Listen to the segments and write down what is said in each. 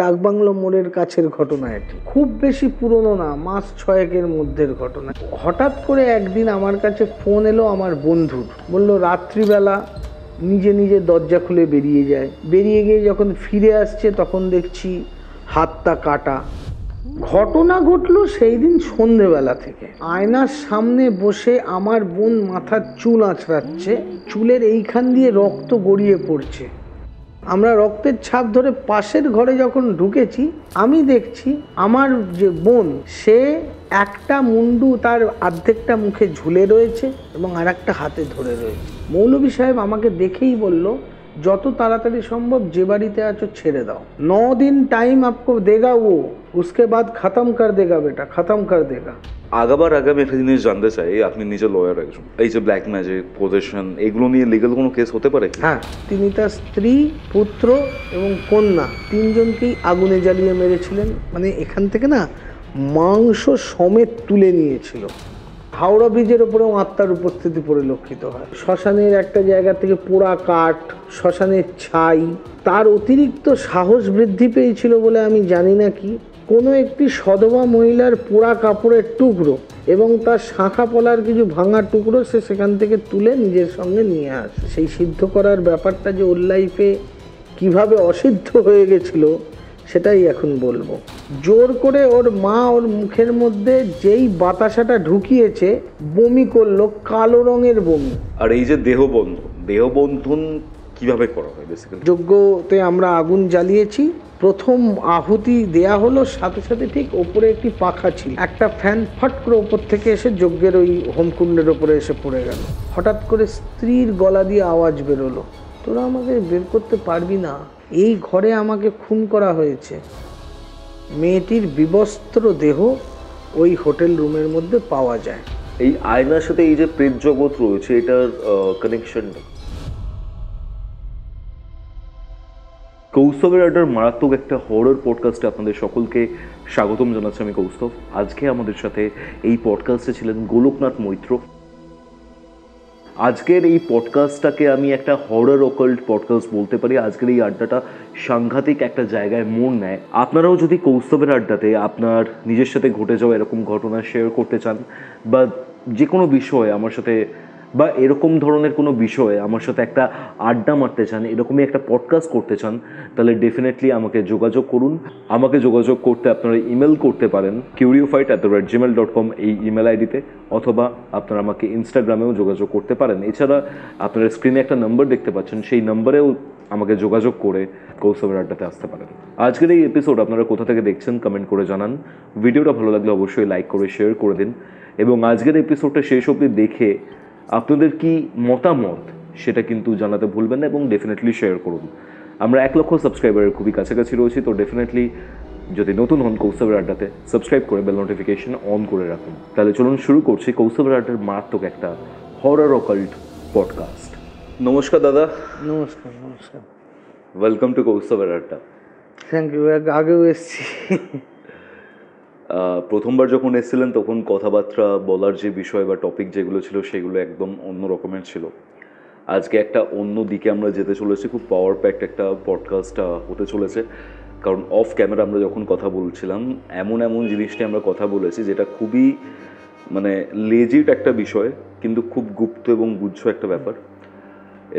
ডাকবাংলো মোড়ের কাছের ঘটনা এটি, খুব বেশি পুরনো না, মাস 6-এর মধ্যের ঘটনা। হঠাৎ করে একদিন আমার কাছে ফোন এলো আমার বন্ধুর, বলল রাত্রিবেলা নিজে নিজে দরজা খুলে বেরিয়ে যায়, বেরিয়ে গিয়ে যখন ফিরে আসছে তখন দেখছি হাতটা কাটা। ঘটনা ঘটলো সেই দিন সন্ধেবেলা থেকে। আয়নার সামনে বসে আমার বোন মাথার চুল আঁচড়াচ্ছে, চুলের এইখান দিয়ে রক্ত গড়িয়ে পড়ছে। আমরা রক্তের ছাপ ধরে পাশের ঘরে যখন ঢুকেছি, আমি দেখছি আমার যে বোন, সে একটা মুন্ডু তার অর্ধেকটা মুখে ঝুলে রয়েছে এবং আর একটা হাতে ধরে রয়েছে। মৌলভী সাহেব আমাকে দেখেই বলল, যত তাড়াতাড়ি সম্ভব যে বাড়িতে আছো ছেড়ে দাও, 9 दिन টাইম आपको देगा वो, उसके बाद खत्म कर देगा बेटा, खत्म कर देगा। আগাবার আগে আমি একটা জিনিস জানতে চাই, আপনি নিজে লয়ার একজন, এই যে ব্ল্যাক ম্যাজিক, পজেশন, এগুলো নিয়ে লিগাল কোনো কেস হতে পারে? হ্যাঁ, তিনি তার স্ত্রী, পুত্র এবং কন্যা 3জনকেই আগুনে জ্বালিয়ে মেরেছিলেন। মানে এখান থেকে না মাংস সমেত তুলে নিয়েছিল। হাওড়া ব্রিজের ওপরেও আত্মার উপস্থিতি পরিলক্ষিত হয়। শ্মশানের একটা জায়গা থেকে পোড়া কাঠ, শ্মশানের ছাই, তার অতিরিক্ত সাহস বৃদ্ধি পেয়েছিল বলে আমি জানি না কি, কোনো একটি সধবা মহিলার পোড়া কাপড়ের টুকরো এবং তার শাঁখা পলার কিছু ভাঙা টুকরো সে সেখান থেকে তুলে নিজের সঙ্গে নিয়ে আসে। সেই সিদ্ধ করার ব্যাপারটা যে ওর লাইফে কিভাবে অসিদ্ধ হয়ে গেছিল সেটাই এখন বলবো। জোর করে ওর মা ওর মুখের মধ্যে যেই বাতাসাটা ঢুকিয়েছে, বমি করলো, কালো রঙের বমি। আর এই যে দেহবন্ধন কিভাবে করা হয় বেসিক্যালি? যজ্ঞতে আমরা আগুন জ্বালিয়েছি, প্রথম আহুতি দেয়া হলো, সাথে সাথে ঠিক ওপরে একটি পাখা ছিল, একটা ফ্যান ফট করে ওপর থেকে এসে যজ্ঞের ওই হোমকুণ্ডের ওপরে এসে পড়ে গেল। হঠাৎ করে স্ত্রীর গলা দিয়ে আওয়াজ বেরোলো, তোরা আমাকে বের করতে পারবি না, এই ঘরে আমাকে খুন করা হয়েছে। মেয়েটির বিবস্ত্র দেহ ওই হোটেল রুমের মধ্যে পাওয়া যায়। এই আয়নার সাথে এই যে প্রেত জগৎ রয়েছে, এটার কানেকশন কৌস্তবের আড্ডার মারাত্মক একটা হরর পডকাস্টে আপনাদের সকলকে স্বাগতম জানাচ্ছি। আমি কৌস্তব। আজকে আমাদের সাথে এই পডকাস্টে ছিলেন গোলকনাথ মৈত্র। আজকের এই পডকাস্টটাকে আমি একটা হরর অকাল্ট পডকাস্ট বলতে পারি। আজকের এই আড্ডাটা সাংঘাতিক একটা জায়গায় মোড় নেয়। আপনারাও যদি কৌস্তবের আড্ডাতে আপনার নিজের সাথে ঘটে যাওয়া এরকম ঘটনা শেয়ার করতে চান, বা যে কোনো বিষয়ে আমার সাথে, বা এরকম ধরনের কোনো বিষয়ে আমার সাথে একটা আড্ডা মারতে চান, এরকমই একটা পডকাস্ট করতে চান, তাহলে ডেফিনেটলি আমাকে যোগাযোগ করুন। আমাকে যোগাযোগ করতে আপনারা ইমেল করতে পারেন curiofite@gmail.com এই ইমেল আইডিতে, অথবা আপনারা আমাকে ইনস্টাগ্রামেও যোগাযোগ করতে পারেন। এছাড়া আপনারা স্ক্রিনে একটা নাম্বার দেখতে পাচ্ছেন, সেই নাম্বারেও আমাকে যোগাযোগ করে কৌস্তবের আড্ডাতে আসতে পারেন। আজকের এই এপিসোড আপনারা কোথা থেকে দেখছেন কমেন্ট করে জানান। ভিডিওটা ভালো লাগলে অবশ্যই লাইক করে শেয়ার করে দিন, এবং আজকের এপিসোডটা শেষ অবধি দেখে আপনাদের কি মতামত সেটা কিন্তু জানাতে ভুলবেন না, এবং ডেফিনেটলি শেয়ার করুন। আমরা 1 লক্ষ সাবস্ক্রাইবারের খুবই কাছাকাছি রয়েছি, তো ডেফিনেটলি যদি নতুন হন কৌস্তবের আড্ডাতে, সাবস্ক্রাইব করে বেল নোটিফিকেশন অন করে রাখুন। তাহলে চলুন শুরু করছি কৌস্তবের আড্ডার মারাত্মক একটা হরর অকাল্ট পডকাস্ট। নমস্কার দাদা। নমস্কার। নমস্কার, ওয়েলকাম টু কৌস্তবের আড্ডা। Thank you. আগেও এসছি। প্রথমবার যখন এসেছিলেন তখন কথাবার্তা বলার যে বিষয় বা টপিক যেগুলো ছিল সেগুলো একদম অন্য রকমের ছিল। আজকে একটা অন্য দিকে আমরা যেতে চলেছি, খুব পাওয়ার প্যাকড একটা পডকাস্ট হতে চলেছে। কারণ অফ ক্যামেরা আমরা যখন কথা বলছিলাম, এমন জিনিস নিয়ে আমরা কথা বলেছি যেটা খুবই মানে লেজিট একটা বিষয়, কিন্তু খুব গুপ্ত এবং গুচ্ছ একটা ব্যাপার।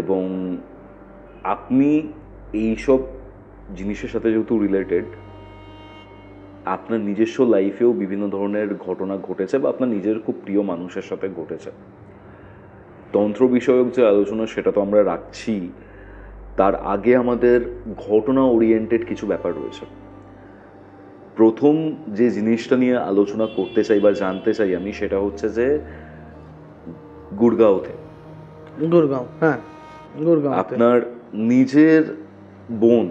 এবং আপনি এইসব জিনিসের সাথে যেহেতু রিলেটেড, আপনার নিজস্ব লাইফেও বিভিন্ন ধরনের ঘটনা ঘটেছে, বা আপনার নিজের খুব প্রিয় মানুষের সাথে ঘটেছে। তন্ত্র বিষয়ক যে আলোচনা সেটা তো আমরা রাখছি, তার আগে আমাদের ঘটনা ওরিয়েন্টেড কিছু ব্যাপার রয়েছে। প্রথম যে জিনিসটা নিয়ে আলোচনা করতে চাই বা জানতে চাই আমি, সেটা হচ্ছে যে গুড়গাঁওতে, হ্যাঁ, গুড়গাঁও আপনার নিজের বোন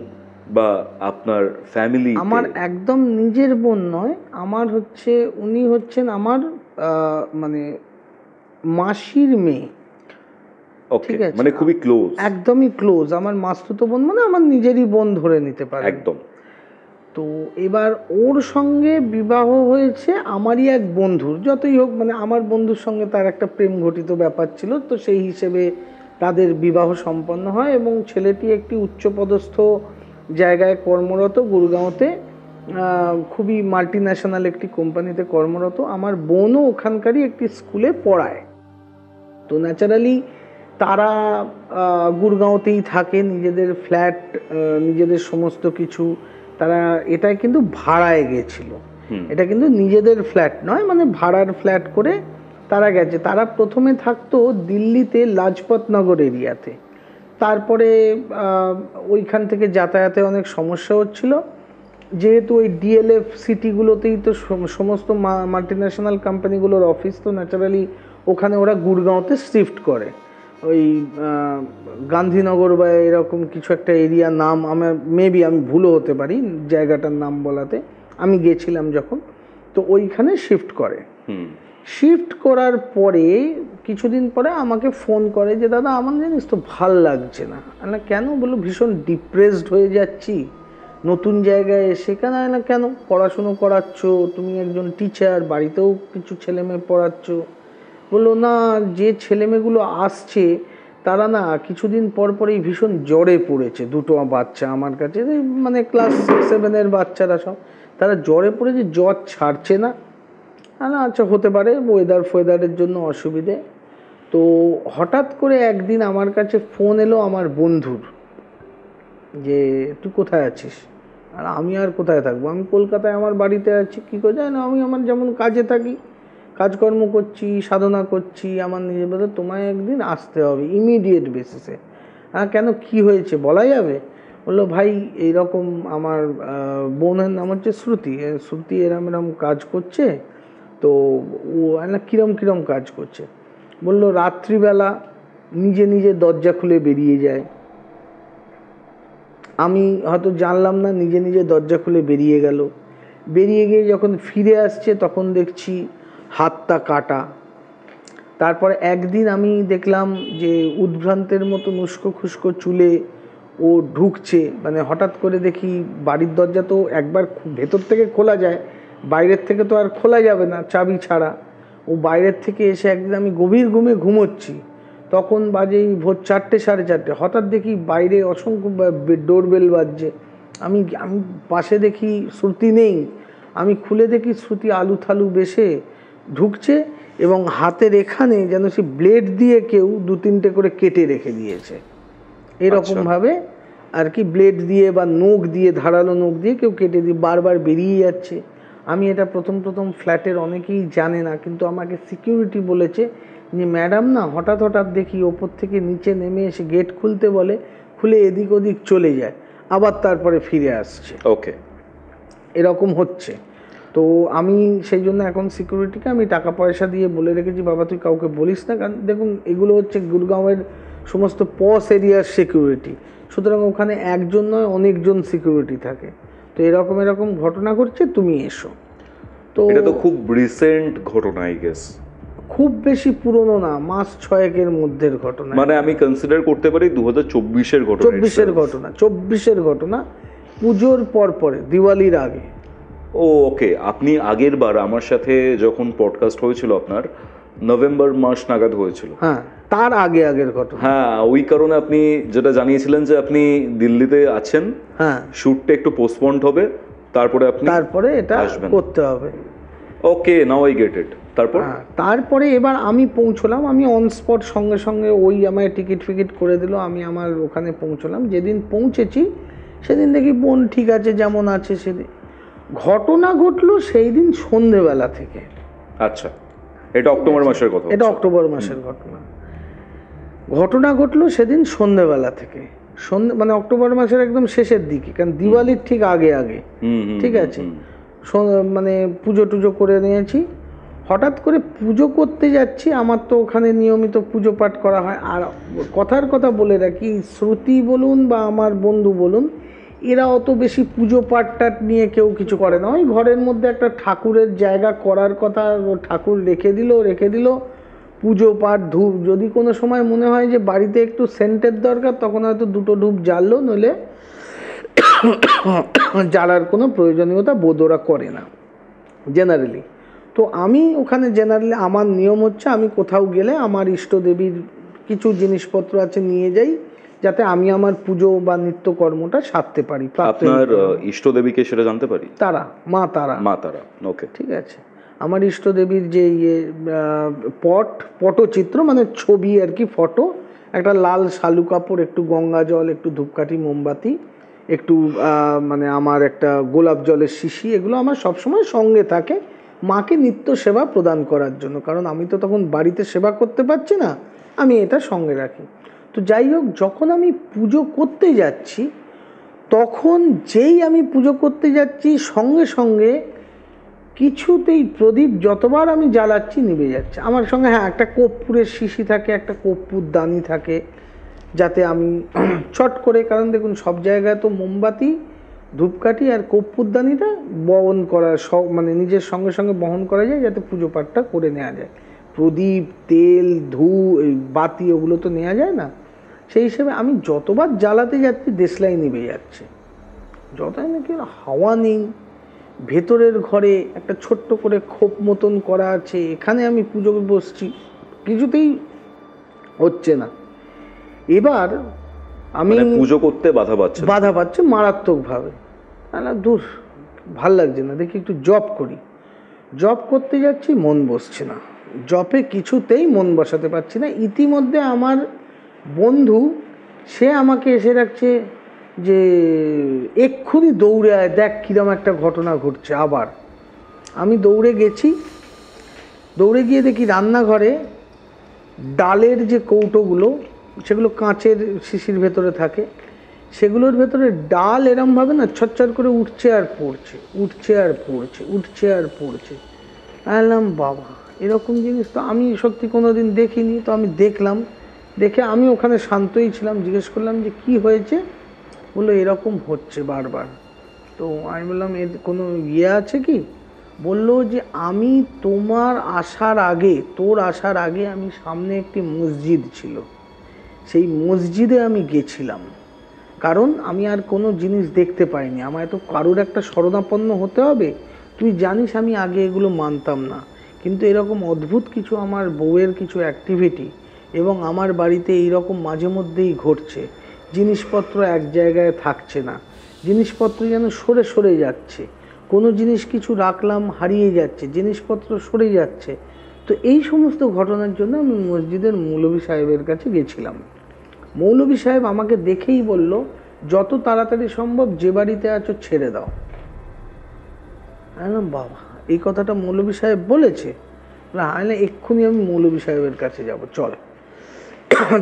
বা আপনার ফ্যামিলি। আমার একদম নিজের বোন নয়, আমার হচ্ছে, উনি হচ্ছেন আমার মানে মাসির মেয়ে। ঠিক আছে, মানে খুবই ক্লোজ, একদমই ক্লোজ, আমার মাসতুতো বোন, মানে আমার নিজেরই বোন ধরে নিতে পারে একদম। তো এবার ওর সঙ্গে বিবাহ হয়েছে আমারই এক বন্ধুর, যতই হোক মানে আমার বন্ধুর সঙ্গে তার একটা প্রেম ঘটিত ব্যাপার ছিল, তো সেই হিসেবে তাদের বিবাহ সম্পন্ন হয়। এবং ছেলেটি একটি উচ্চপদস্থ জায়গায় কর্মরত, গুরগাঁওতে খুবই মাল্টি ন্যাশনাল একটি কোম্পানিতে কর্মরত। আমার বোনও ওখানকারই একটি স্কুলে পড়ায়। তো ন্যাচারালি তারা গুরগাঁওতেই থাকে, নিজেদের ফ্ল্যাট, নিজেদের সমস্ত কিছু। তারা এটাই কিন্তু ভাড়ায় গেছিল, এটা কিন্তু নিজেদের ফ্ল্যাট নয়, মানে ভাড়ার ফ্ল্যাট করে তারা গেছে। তারা প্রথমে থাকতো দিল্লিতে লাজপত নগর এরিয়াতে, তারপরে ওইখান থেকে যাতায়াতে অনেক সমস্যা হচ্ছিল, যেহেতু ওই ডিএলএফ সিটিগুলোতেই তো সমস্ত মাল্টিন্যাশনাল কোম্পানিগুলোর অফিস, তো ন্যাচারালি ওখানে ওরা গুরগাঁওতে শিফট করে। ওই গান্ধীনগর বা এরকম কিছু একটা এরিয়া, নাম আমার মেবি আমি ভুলও হতে পারি জায়গাটার নাম বলাতে, আমি গেছিলাম যখন, তো ওইখানে শিফট করে। শিফট করার পরে কিছুদিন পরে আমাকে ফোন করে যে দাদা আমার জানিস তো ভাল লাগছে না। না কেন? বললো ভীষণ ডিপ্রেসড হয়ে যাচ্ছি নতুন জায়গায় এসে। কেন? না কেন? পড়াশুনো করাচ্ছ, তুমি একজন টিচার, বাড়িতেও কিছু ছেলেমেয়ে পড়াচ্ছ। বললো না, যে ছেলেমেয়েগুলো আসছে তারা না কিছুদিন পর পরেই ভীষণ জ্বরে পড়েছে। দুটো বাচ্চা আমার কাছে, মানে ক্লাস 6-7 বাচ্চারা সব, তারা জ্বরে পড়েছে, জ্বর ছাড়ছে না। না আচ্ছা হতে পারে ওয়েদারের জন্য অসুবিধে। তো হঠাৎ করে একদিন আমার কাছে ফোন এলো আমার বন্ধুর, যে তুই কোথায় আছিস? আর আমি আর কোথায় থাকবো, আমি কলকাতায় আমার বাড়িতে আছি। কী করে? জানি না, আমি আমার যেমন কাজে থাকি, কাজকর্ম করছি, সাধনা করছি আমার নিজের। বলে তোমায় একদিন আসতে হবে ইমিডিয়েট বেসিসে। হ্যাঁ কেন, কি হয়েছে বলা যাবে? বললো ভাই এইরকম আমার বোনের নাম হচ্ছে শ্রুতি, শ্রুতি এরম এরম কাজ করছে। তো ও না কিরম কাজ করছে? বললো রাত্রিবেলা নিজে নিজে দরজা খুলে বেরিয়ে যায়। আমি হয়তো জানলাম না, নিজে নিজে দরজা খুলে বেরিয়ে গেল। বেরিয়ে গিয়ে যখন ফিরে আসছে তখন দেখছি হাতটা কাটা। তারপর একদিন আমি দেখলাম যে উদ্ভ্রান্তের মতো উস্কো খুস্কো চুলে ও ঢুকছে, মানে হঠাৎ করে দেখি বাড়ির দরজা তো একবার ভেতর থেকে খোলা যায়, বাইরের থেকে তো আর খোলা যাবে না চাবি ছাড়া। ও বাইরের থেকে এসে একদিন, আমি গভীর ঘুমে ঘুমোচ্ছি, তখন বাজে ভোর 4টে 4:30, হঠাৎ দেখি বাইরে অসংখ্য ডোরবেল বাজছে। আমি পাশে দেখি শ্রুতি নেই। আমি খুলে দেখি শ্রুতি আলু থালু বেশে ঢুকছে এবং হাতের এখানে যেন সে ব্লেড দিয়ে কেউ 2-3টে করে কেটে রেখে দিয়েছে এরকমভাবে আর কি, ব্লেড দিয়ে বা নখ দিয়ে, ধারালো নখ দিয়ে কেউ কেটে দিয়ে বারবার বেরিয়ে যাচ্ছে। আমি এটা প্রথম ফ্ল্যাটের অনেকেই জানে না, কিন্তু আমাকে সিকিউরিটি বলেছে যে ম্যাডাম না হঠাৎ দেখি ওপর থেকে নিচে নেমে এসে গেট খুলতে বলে, খুলে এদিক ওদিক চলে যায়, আবার তারপরে ফিরে আসছে। ওকে, এরকম হচ্ছে। তো আমি সেই জন্য এখন সিকিউরিটিকে আমি টাকা পয়সা দিয়ে বলে রেখেছি, বাবা তুই কাউকে বলিস না, কারণ দেখুন এগুলো হচ্ছে গুরগাঁওয়ের সমস্ত পস এরিয়ার সিকিউরিটি, সুতরাং ওখানে একজন নয় অনেকজন সিকিউরিটি থাকে। তো এরকম ঘটনা ঘটছে, তুমি এসো। তো এটা তো খুব রিসেন্ট ঘটনা আই গেস, খুব বেশি পুরনো না, মাস 6-এর মধ্যের ঘটনা। মানে আমি কনসিডার করতে পারি 2024-এর ঘটনা। 24-এর ঘটনা, পুজোর পরে, দিওয়ালির আগে। ও ওকে, আপনি আগের বার আমার সাথে যখন পডকাস্ট হয়েছিল আপনার নভেম্বর মাস নাগাদ হয়েছিল। হ্যাঁ, তার আগের ঘটনা। হ্যাঁ, ওই কারণে আপনি যেটা জানিয়েছিলেন যে আপনি দিল্লিতে আছেন, হ্যাঁ, শ্যুটটা একটু পোস্টপন্ড হবে, তারপরে এটা করতে হবে। ওকে, নাও আই গেট ইট। তারপরে এবার আমি পৌঁছলাম, আমি অন স্পট সঙ্গে ওই আমায় টিকিট করে দিল, আমি আমার ওখানে পৌঁছলাম। যেদিন পৌঁছেছি সেদিন দেখি বোন ঠিক আছে, যেমন আছে সেদিন। ঘটনা ঘটলো সেই দিন সন্ধেবেলা থেকে। আচ্ছা, এটা অক্টোবর মাসের কথা? এটা অক্টোবর মাসের ঘটনা ঘটলো সেদিন সন্ধেবেলা থেকে, মানে অক্টোবর মাসের একদম শেষের দিকে, কারণ দিওয়ালির ঠিক আগে। ঠিক আছে, মানে পুজো টুজো করে নিয়েছি। হঠাৎ করে পুজো করতে যাচ্ছি, আমার তো ওখানে নিয়মিত পুজো পাঠ করা হয়। আর কথার কথা বলে রাখি, শ্রুতি বলুন বা আমার বন্ধু বলুন, এরা অত বেশি পুজো পাঠটাট নিয়ে কেউ কিছু করে না। ওই ঘরের মধ্যে একটা ঠাকুরের জায়গা করার কথা, ঠাকুর রেখে দিল, পুজো পাঠ, ধূপ, যদি কোনো সময় মনে হয় যে বাড়িতে একটু সেন্টের দরকার, তখন হয়তো 2টো ধূপ জ্বাললো, নইলে জ্বালার কোনো প্রয়োজনীয়তা বোধ ওরা করে না জেনারেলি। তো আমি ওখানে জেনারেলি আমার নিয়ম হচ্ছে, আমি কোথাও গেলে আমার ইষ্টদেবীর কিছু জিনিসপত্র আছে নিয়ে যাই, যাতে আমি আমার পুজো বা নিত্যকর্মটা সারতে পারি। আপনার ইষ্টদেবীকে সেটা জানতে পারি? তারা, মা তারা। মা তারা, ওকে, ঠিক আছে। আমার ইষ্টদেবীর যে পটচিত্র মানে ছবি আর কি, ফটো, একটা লাল শালু কাপড়, একটু গঙ্গা জল, একটু ধূপকাঠি, মোমবাতি, একটু মানে আমার একটা গোলাপ জলের শিশি, এগুলো আমার সবসময় সঙ্গে থাকে মাকে নিত্য সেবা প্রদান করার জন্য। কারণ আমি তো তখন বাড়িতে সেবা করতে পারছি না, আমি এটা সঙ্গে রাখি। তো যাই হোক, যখন আমি পুজো করতে যাচ্ছি, তখন যেই আমি পুজো করতে যাচ্ছি সঙ্গে সঙ্গে কিছুতেই প্রদীপ যতবার আমি জ্বালাচ্ছি নিভে যাচ্ছে। আমার সঙ্গে হ্যাঁ একটা কর্পূরের শিশি থাকে, একটা কর্পূর দানি থাকে, যাতে আমি চট করে, কারণ দেখুন সব জায়গায় তো মোমবাতি, ধূপকাঠি আর কর্পূরদানিটা বহন করা মানে নিজের সঙ্গে সঙ্গে বহন করা যায়, যাতে পুজো পাঠটা করে নেওয়া যায়। প্রদীপ, তেল, বাতি ওগুলো তো নেওয়া যায় না। সেই হিসেবে আমি যতবার জ্বালাতে যাচ্ছি দেশলাই নিভে যাচ্ছে। যতই নাকি হাওয়া নেই, ভেতরের ঘরে একটা ছোট্ট করে খোপ মতন করা আছে, এখানে আমি পুজো বসছি, কিছুতেই হচ্ছে না। এবার আমি পুজো করতে বাধা পাচ্ছে মারাত্মকভাবে। দূর, ভাল লাগছে না, দেখি একটু জব করি। জব করতে যাচ্ছি, মন বসছে না, জবে কিছুতেই মন বসাতে পারছি না। ইতিমধ্যে আমার বন্ধু সে আমাকে এসে রাখছে যে এক্ষুনি দৌড়ে আয়, দেখ কিরম একটা ঘটনা ঘটছে। আবার আমি দৌড়ে গেছি, দৌড়ে গিয়ে দেখি রান্নাঘরে ডালের যে কৌটোগুলো, সেগুলো কাঁচের শিশির ভেতরে থাকে, সেগুলোর ভেতরে ডাল এরমভাবে না ছচ্ছর করে উঠছে আর পড়ছে, উঠছে আর পড়ছে, উঠছে আর পড়ছে। বললাম বাবা, এরকম জিনিস তো আমি সত্যি কোনো দিন দেখিনি। তো আমি দেখলাম, দেখে আমি ওখানে শান্তই ছিলাম, জিজ্ঞেস করলাম যে কি হয়েছে? বললো এরকম হচ্ছে বারবার। তো আমি বললাম এর কোনো আছে কি? বললো যে আমি তোর আসার আগে আমি সামনে একটি মসজিদ ছিল, সেই মসজিদে আমি গেছিলাম, কারণ আমি আর কোনো জিনিস দেখতে পাইনি। আমায় তো কারোর একটা শরণাপন্ন হতে হবে। তুই জানিস আমি আগে এগুলো মানতাম না, কিন্তু এরকম অদ্ভুত কিছু আমার বউয়ের কিছু অ্যাক্টিভিটি এবং আমার বাড়িতে এইরকম মাঝে মধ্যেই ঘটছে। জিনিসপত্র এক জায়গায় থাকছে না, জিনিসপত্র যেন সরে সরে যাচ্ছে, কোনো জিনিস কিছু রাখলাম হারিয়ে যাচ্ছে, জিনিসপত্র সরে যাচ্ছে। তো এই সমস্ত ঘটনার জন্য আমি মসজিদের মৌলভী সাহেবের কাছে গেছিলাম। মৌলভী সাহেব আমাকে দেখেই বলল, যত তাড়াতাড়ি সম্ভব যে বাড়িতে আছো ছেড়ে দাও। বললাম বাবা, এই কথাটা মৌলভী সাহেব বলেছে? না, এক্ষুনি আমি মৌলভী সাহেবের কাছে যাব, চল।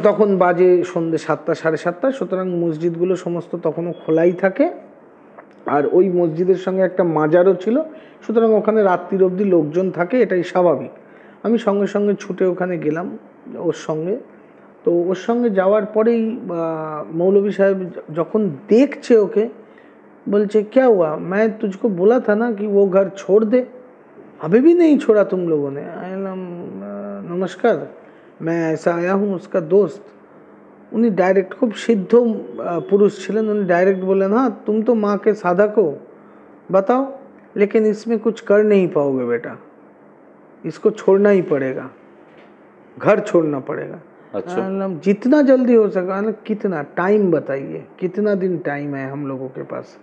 তখন বাজে সন্ধ্যে 7টা, 7:30, সুতরাং মসজিদগুলো সমস্ত তখনও খোলাই থাকে। আর ওই মসজিদের সঙ্গে একটা মাজারও ছিল, সুতরাং ওখানে রাত্রির অবধি লোকজন থাকে, এটাই স্বাভাবিক। আমি সঙ্গে সঙ্গে ছুটে ওখানে গেলাম ওর সঙ্গে। তো ওর সঙ্গে যাওয়ার পরেই মৌলভী সাহেব যখন দেখছে ওকে, बोलचे क्या हुआ, मैं तुझको बोला था ना कि वो घर छोड़ दे, अभी भी नहीं छोड़ा तुम लोगों ने। नमस्कार, मैं ऐसा आया हूँ उसका दोस्त। उन्हें डायरेक्ट, खूब सिद्ध पुरुष छिलेन, उन्हें डायरेक्ट बोले हाँ तुम तो माँ के साधक हो, बताओ, लेकिन इसमें कुछ कर नहीं पाओगे बेटा, इसको छोड़ना ही पड़ेगा, घर छोड़ना पड़ेगा। अच्छा, जितना जल्दी हो सका। कितना टाइम बताइए, कितना दिन टाइम है हम लोगों के पास?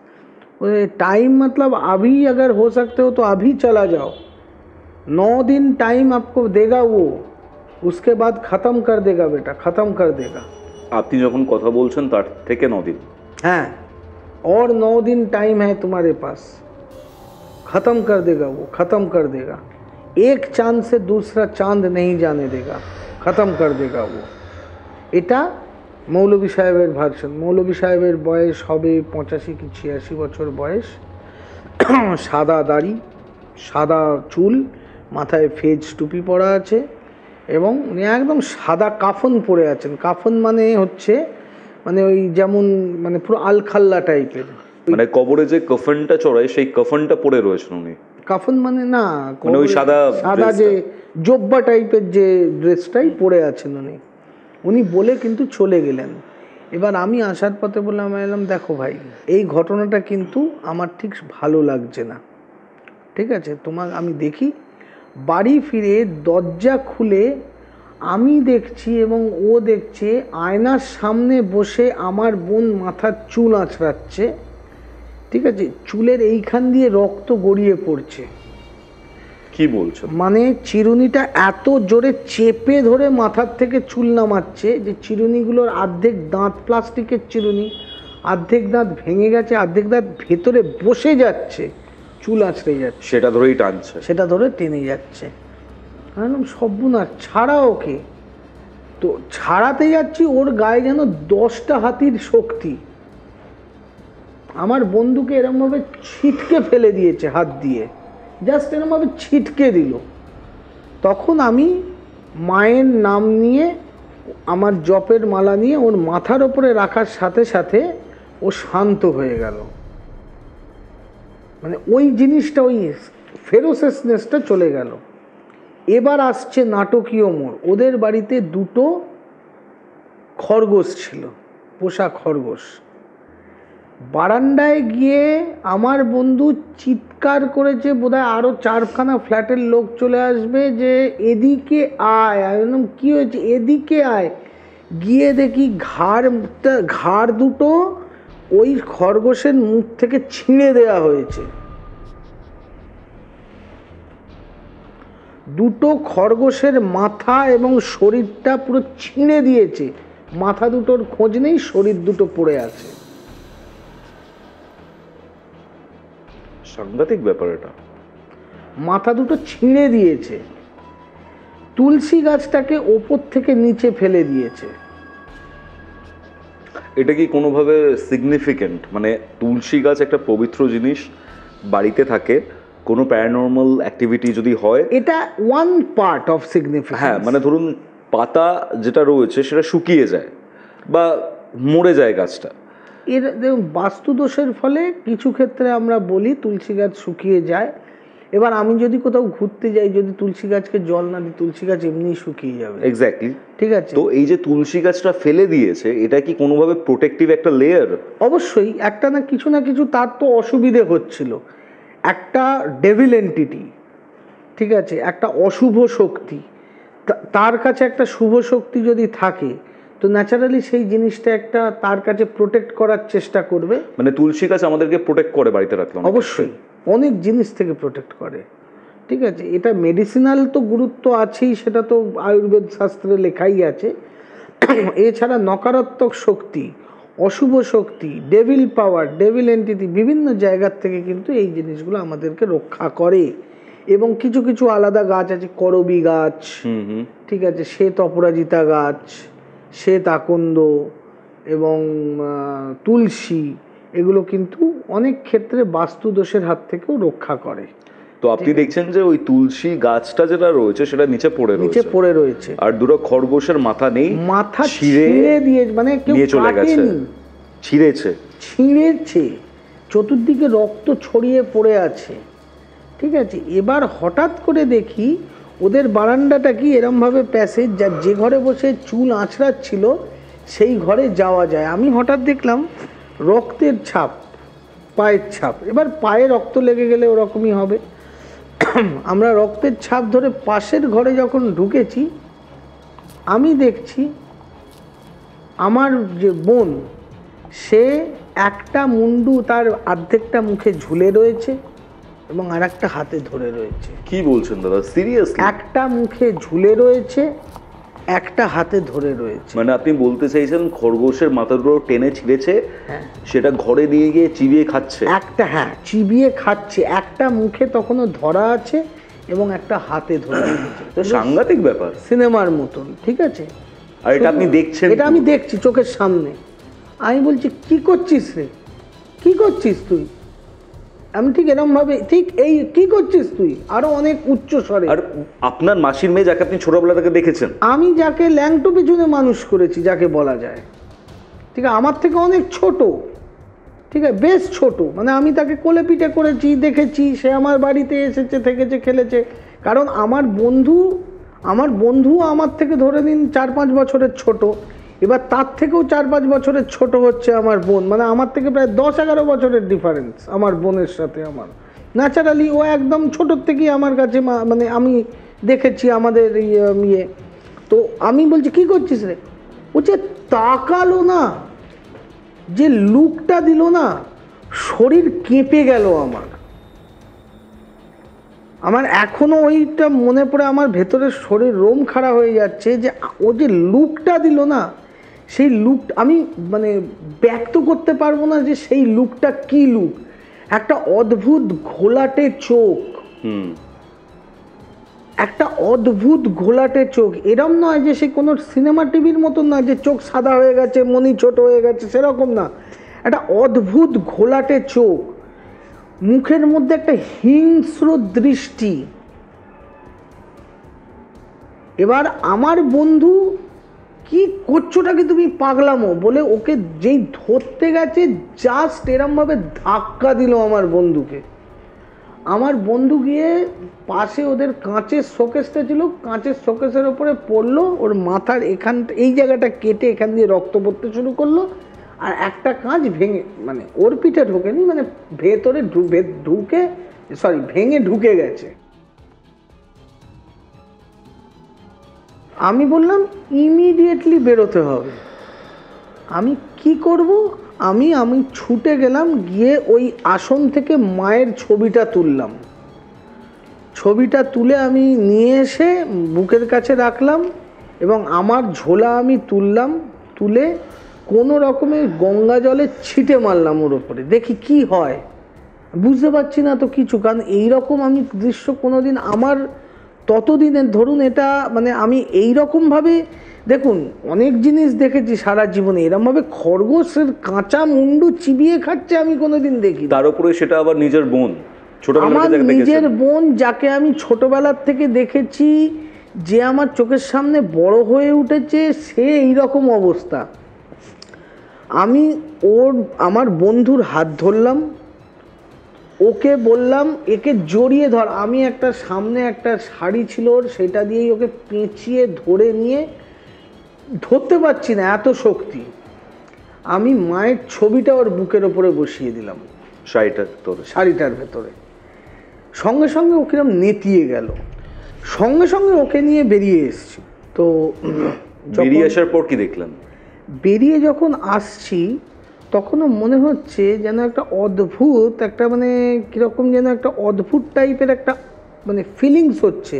टाइम मतलब अभी अगर हो सकते हो तो अभी चला जाओ, 9 दिन टाइम आपको देगा वो, उसके बाद ख़त्म कर देगा बेटा, ख़त्म कर देगा। আপনি যখন কথা বলছেন তার থেকে 9 দিন? हाँ, और 9 दिन टाइम है तुम्हारे पास, ख़त्म कर देगा वो, ख़त्म कर देगा, एक चांद से दूसरा चांद नहीं जाने देगा, ख़त्म कर देगा वो। এটা মৌলভী সাহেবের ভার্সন। মৌলভী সাহেবের বয়স হবে 85 কি 86 বছর বয়স, সাদা দাড়ি, সাদা চুল, মাথায় ফেজ টুপি পরা আছে এবং উনি একদম সাদা কাফন পরে আছেন। কাফন মানে হচ্ছে মানে ওই যেমন মানে পুরো আলখাল্লা টাইপের, মানে কবরে যে কফনটা চড়ায় সেই কফনটা পরে রয়েছেন উনি। কাফন মানে না, মানে ওই সাদা যে জব্বা টাইপের যে ড্রেসটাই পরে আছেন উনি। উনি বলে কিন্তু চলে গেলেন। এবার আমি আসার পথে বললাম, দেখো ভাই, এই ঘটনাটা কিন্তু আমার ঠিক ভালো লাগছে না, ঠিক আছে? তোমার আমি দেখি বাড়ি ফিরে দরজা খুলে আমি দেখছি এবং ও দেখছে আয়নার সামনে বসে আমার বোন মাথার চুল আঁচড়াচ্ছে, ঠিক আছে, চুলের এইখান দিয়ে রক্ত গড়িয়ে পড়ছে। কি বলছো? মানে চিরুনিটা এত জোরে চেপে ধরে মাথার থেকে চুল নামাচ্ছে যে চিরুনিগুলোর অর্ধেক দাঁত প্লাস্টিকের চিরুনি, অর্ধেক দাঁত ভেঙে গেছে, অর্ধেক দাঁত ভেতরে বসে যাচ্ছে, চুল আঁচড়ে যাচ্ছে, সেটা ধরেই টানছে। সেটা ধরে টেনে যাচ্ছে। একদম সর্বনাশ, ছাড়া ওকে। তো ছাড়াতে যাচ্ছি, ওর গায়ে যেন 10টা হাতির শক্তি। আমার বন্ধুকে এরমভাবে ছিটকে ফেলে দিয়েছে হাত দিয়ে, জাস্ট এরমভাবে ছিটকে দিল। তখন আমি মায়ের নাম নিয়ে, আমার জপের মালা নিয়ে ওর মাথার ওপরে রাখার সাথে সাথে ও শান্ত হয়ে গেল। মানে ওই জিনিসটা, ওই ফেরোসেসনেসটা চলে গেল। এবার আসছে নাটকীয় মোড়। ওদের বাড়িতে 2টো খরগোশ ছিল, পোষা খরগোশ। বারান্দায় গিয়ে আমার বন্ধু চিৎকার করেছে, বোধহয় আরও 4খানা ফ্ল্যাটের লোক চলে আসবে, যে এদিকে আয়। আমি বললাম কী হয়েছে? এদিকে আয়। গিয়ে দেখি ঘাড় দুটো ওই খরগোশের মুখ থেকে ছিঁড়ে দেওয়া হয়েছে। 2টো খরগোশের মাথা এবং শরীরটা পুরো ছিঁড়ে দিয়েছে। মাথা দুটোর খোঁজ নেই, শরীর দুটো পড়ে আছে। সাংঘাতিক ব্যাপার এটা। মাথা দুটো ছিঁড়ে দিয়েছে। তুলসী গাছটাকে ওপর থেকে নিচে ফেলে দিয়েছে। এটা কি কোনোভাবে সিগনিফিকেন্ট? মানে তুলসী গাছ একটা পবিত্র জিনিস, বাড়িতে থাকে, কোনো প্যারানর্মাল অ্যাক্টিভিটি যদি হয়, এটা ওয়ান পার্ট অফ সিগনিফিকেন্স। হ্যাঁ, মানে ধরুন পাতা যেটা রয়েছে সেটা শুকিয়ে যায় বা মরে যায় গাছটা, এর দেখুন বাস্তুদোষের ফলে কিছু ক্ষেত্রে আমরা বলি তুলসী গাছ শুকিয়ে যায়। এবার আমি যদি কোথাও ঘুরতে যাই, যদি তুলসী গাছকে জল না দিই, তুলসী গাছ এমনিই শুকিয়ে যাবে। এক্স্যাক্টলি, ঠিক আছে। তো এই যে তুলসী গাছটা ফেলে দিয়েছে, এটা কি কোনোভাবে প্রোটেক্টিভ একটা লেয়ার? অবশ্যই একটা না কিছু তার তো অসুবিধে হচ্ছিল। একটা ডেভিল এন্টিটি, ঠিক আছে, একটা অশুভ শক্তি, তার কাছে একটা শুভ শক্তি যদি থাকে, তো ন্যাচারালি সেই জিনিসটা একটা তার কাছে প্রোটেক্ট করার চেষ্টা করবে। মানে তুলসী গাছ আমাদেরকে প্রোটেক্ট করে বাড়িতে রাখলে? অবশ্যই, অনেক জিনিস থেকে প্রোটেক্ট করে। ঠিক আছে, এটা মেডিসিনাল তো গুরুত্ব আছেই, সেটা তো আয়ুর্বেদ শাস্ত্রে লেখাই আছে। এছাড়া নকারাত্মক শক্তি, অশুভ শক্তি, ডেভিল পাওয়ার, ডেভিল এন্টিটি বিভিন্ন জায়গার থেকে কিন্তু এই জিনিসগুলো আমাদেরকে রক্ষা করে। এবং কিছু কিছু আলাদা গাছ আছে, করবী গাছ, ঠিক আছে, শ্বেত অপরাজিতা গাছ, শ্বেত আকন্দ এবং তুলসী, এগুলো কিন্তু অনেক ক্ষেত্রে বাস্তুদোষের হাত থেকেও রক্ষা করে। তো আপনি দেখছেন যে ওই তুলসী গাছটা যেটা রয়েছে সেটা নিচে পড়ে রয়েছে, আর 2টো খরগোশের মাথা নেই, মাথা ছিঁড়ে দিয়ে, মানে কেউ চলে গেছে, ছিঁড়েছে, চতুর্দিকে রক্ত ছড়িয়ে পড়ে আছে। ঠিক আছে, এবার হঠাৎ করে দেখি ওদের বারান্দাটা কি এরমভাবে প্যাসেজ, যার যে ঘরে বসে চুল আঁচড়াচ্ছিল সেই ঘরে যাওয়া যায়। আমি হঠাৎ দেখলাম রক্তের ছাপ, পায়ের ছাপ। এবার পায়ে রক্ত লেগে গেলে ওরকমই হবে। আমরা রক্তের ছাপ ধরে পাশের ঘরে যখন ঢুকেছি, আমি দেখছি আমার যে বোন, সে একটা মুন্ডু তার অর্ধেকটা মুখে ঝুলে রয়েছে এবং আর একটা হাতে ধরে রয়েছে। কি বলছেন দাদা, সিরিয়াসলি? একটা মুখে ঝুলে রয়েছে, একটা হাতে ধরে রয়েছে। মানে আপনি বলতে চাইছেন খরগোশের মাথাগুলো টেনে ছিঁড়েছে, হ্যাঁ, সেটা ঘরে নিয়ে গিয়ে চিবিয়ে খাচ্ছে? একটা, হ্যাঁ, চিবিয়ে খাচ্ছে। একটা মুখে তখনও ধরা আছে এবং একটা হাতে ধরে রয়েছে। তো সাংঘাতিক ব্যাপার, সিনেমার মতন। ঠিক আছে, আর এটা আপনি দেখছেন? এটা আমি দেখছি চোখের সামনে। আমি বলছি কি করছিস রে, কি করছিস তুই? আমি ঠিক এরকম ভাবে, ঠিক এই কি করছিস তুই, আরো অনেক উচ্চ স্বরে। আর আপনার মাসির মেয়ে যাকে আপনি ছোটবেলা থেকে দেখেছেন? আমি যাকে ল্যাংটো পিছনে মানুষ করেছি, যাকে বলা যায়, ঠিক আছে, আমার থেকে অনেক ছোট, ঠিক আছে, বেশ ছোট। মানে আমি তাকে কোলে পিঠে করেছি, দেখেছি, সে আমার বাড়িতে এসেছে, থেকেছে, খেলেছে। কারণ আমার বন্ধু আমার থেকে ধরে নিন 4-5 বছরের ছোট। এবার তার থেকেও 4-5 বছরের ছোট হচ্ছে আমার বোন। মানে আমার থেকে প্রায় 10-11 বছরের ডিফারেন্স আমার বোনের সাথে আমার। ন্যাচারালি ও একদম ছোটোর থেকেই আমার কাছে, মানে আমি দেখেছি আমাদের ইয়ে। তো আমি বলছি কি করছিস রে, ও যে তাকালো না, যে লুকটা দিল না, শরীর কেঁপে গেল আমার। আমার এখনো ওইটা মনে পড়ে, আমার ভেতরের শরীর রোম খাড়া হয়ে যাচ্ছে, যে ও যে লুকটা দিল না, সেই লুক আমি মানে ব্যক্ত করতে পারবো না যে সেই লুকটা কি লুক। একটা অদ্ভুত ঘোলাটে চোখ, একটা অদ্ভুত ঘোলাটে চোখ, এরম নয় যে সে কোনো সিনেমা টিভির মতন না যে চোখ সাদা হয়ে গেছে, মনি ছোট হয়ে গেছে, সেরকম না। একটা অদ্ভুত ঘোলাটে চোখ, মুখের মধ্যে একটা হিংস্র দৃষ্টি। এবার আমার বন্ধু, কি করছোটাকে তুমি পাগলামো বলে ওকে যেই ধরতে গেছে, জাস্ট এরমভাবে ধাক্কা দিল আমার বন্ধুকে। আমার বন্ধু গিয়ে পাশে ওদের কাঁচের শোকেসটা ছিল, কাঁচের শোকেসের ওপরে পড়লো, ওর মাথার এই জায়গাটা কেটে এখান দিয়ে রক্ত পড়তে শুরু করলো, আর একটা কাঁচ ভেঙে, মানে ওর পিঠে ঢোকেনি, মানে ভেতরে ভেঙে ঢুকে গেছে। আমি বললাম ইমিডিয়েটলি বেরোতে হবে। আমি কি করব, আমি ছুটে গেলাম, গিয়ে ওই আসন থেকে মায়ের ছবিটা তুললাম। ছবিটা তুলে আমি নিয়ে এসে বুকের কাছে রাখলাম, এবং আমার ঝোলা আমি তুললাম, তুলে কোনো রকমে গঙ্গা জলে ছিটে মারলাম ওর ওপরে, দেখি কি হয়। বুঝতে পারছি না তো কিছু, কারণ এইরকম আমি দৃশ্য কোনোদিন আমার ততদিনের, ধরুন এটা মানে আমি এইরকমভাবে, দেখুন অনেক জিনিস দেখেছি সারা জীবনে, এরমভাবে খরগোশের কাঁচা মুন্ডু চিবিয়ে খাচ্ছে আমি কোনোদিন দেখি। তার উপরে সেটা আবার নিজের বোন, আমার নিজের বোন, যাকে আমি ছোটবেলার থেকে দেখেছি, যে আমার চোখের সামনে বড় হয়ে উঠেছে, সে এইরকম অবস্থা। আমি আমার বন্ধুর হাত ধরলাম, ওকে বললাম একে জড়িয়ে ধর। আমি সামনে একটা শাড়ি ছিল ওর, সেটা দিয়েই ওকে পেঁচিয়ে ধরে নিয়ে, ধরতে পারছি না এত শক্তি, আমি মায়ের ছবিটা ওর বুকের ওপরে বসিয়ে দিলাম, শাড়িটার ভেতরে। সঙ্গে সঙ্গে ও কিরম নেতিয়ে গেল, সঙ্গে সঙ্গে ওকে নিয়ে বেরিয়ে এসছি। তো বেরিয়ে আসার পর কি দেখলেন? বেরিয়ে যখন আসছি, তখনও মনে হচ্ছে যেন একটা অদ্ভুত একটা, মানে কীরকম যেন একটা অদ্ভুত টাইপের একটা মানে ফিলিংস হচ্ছে,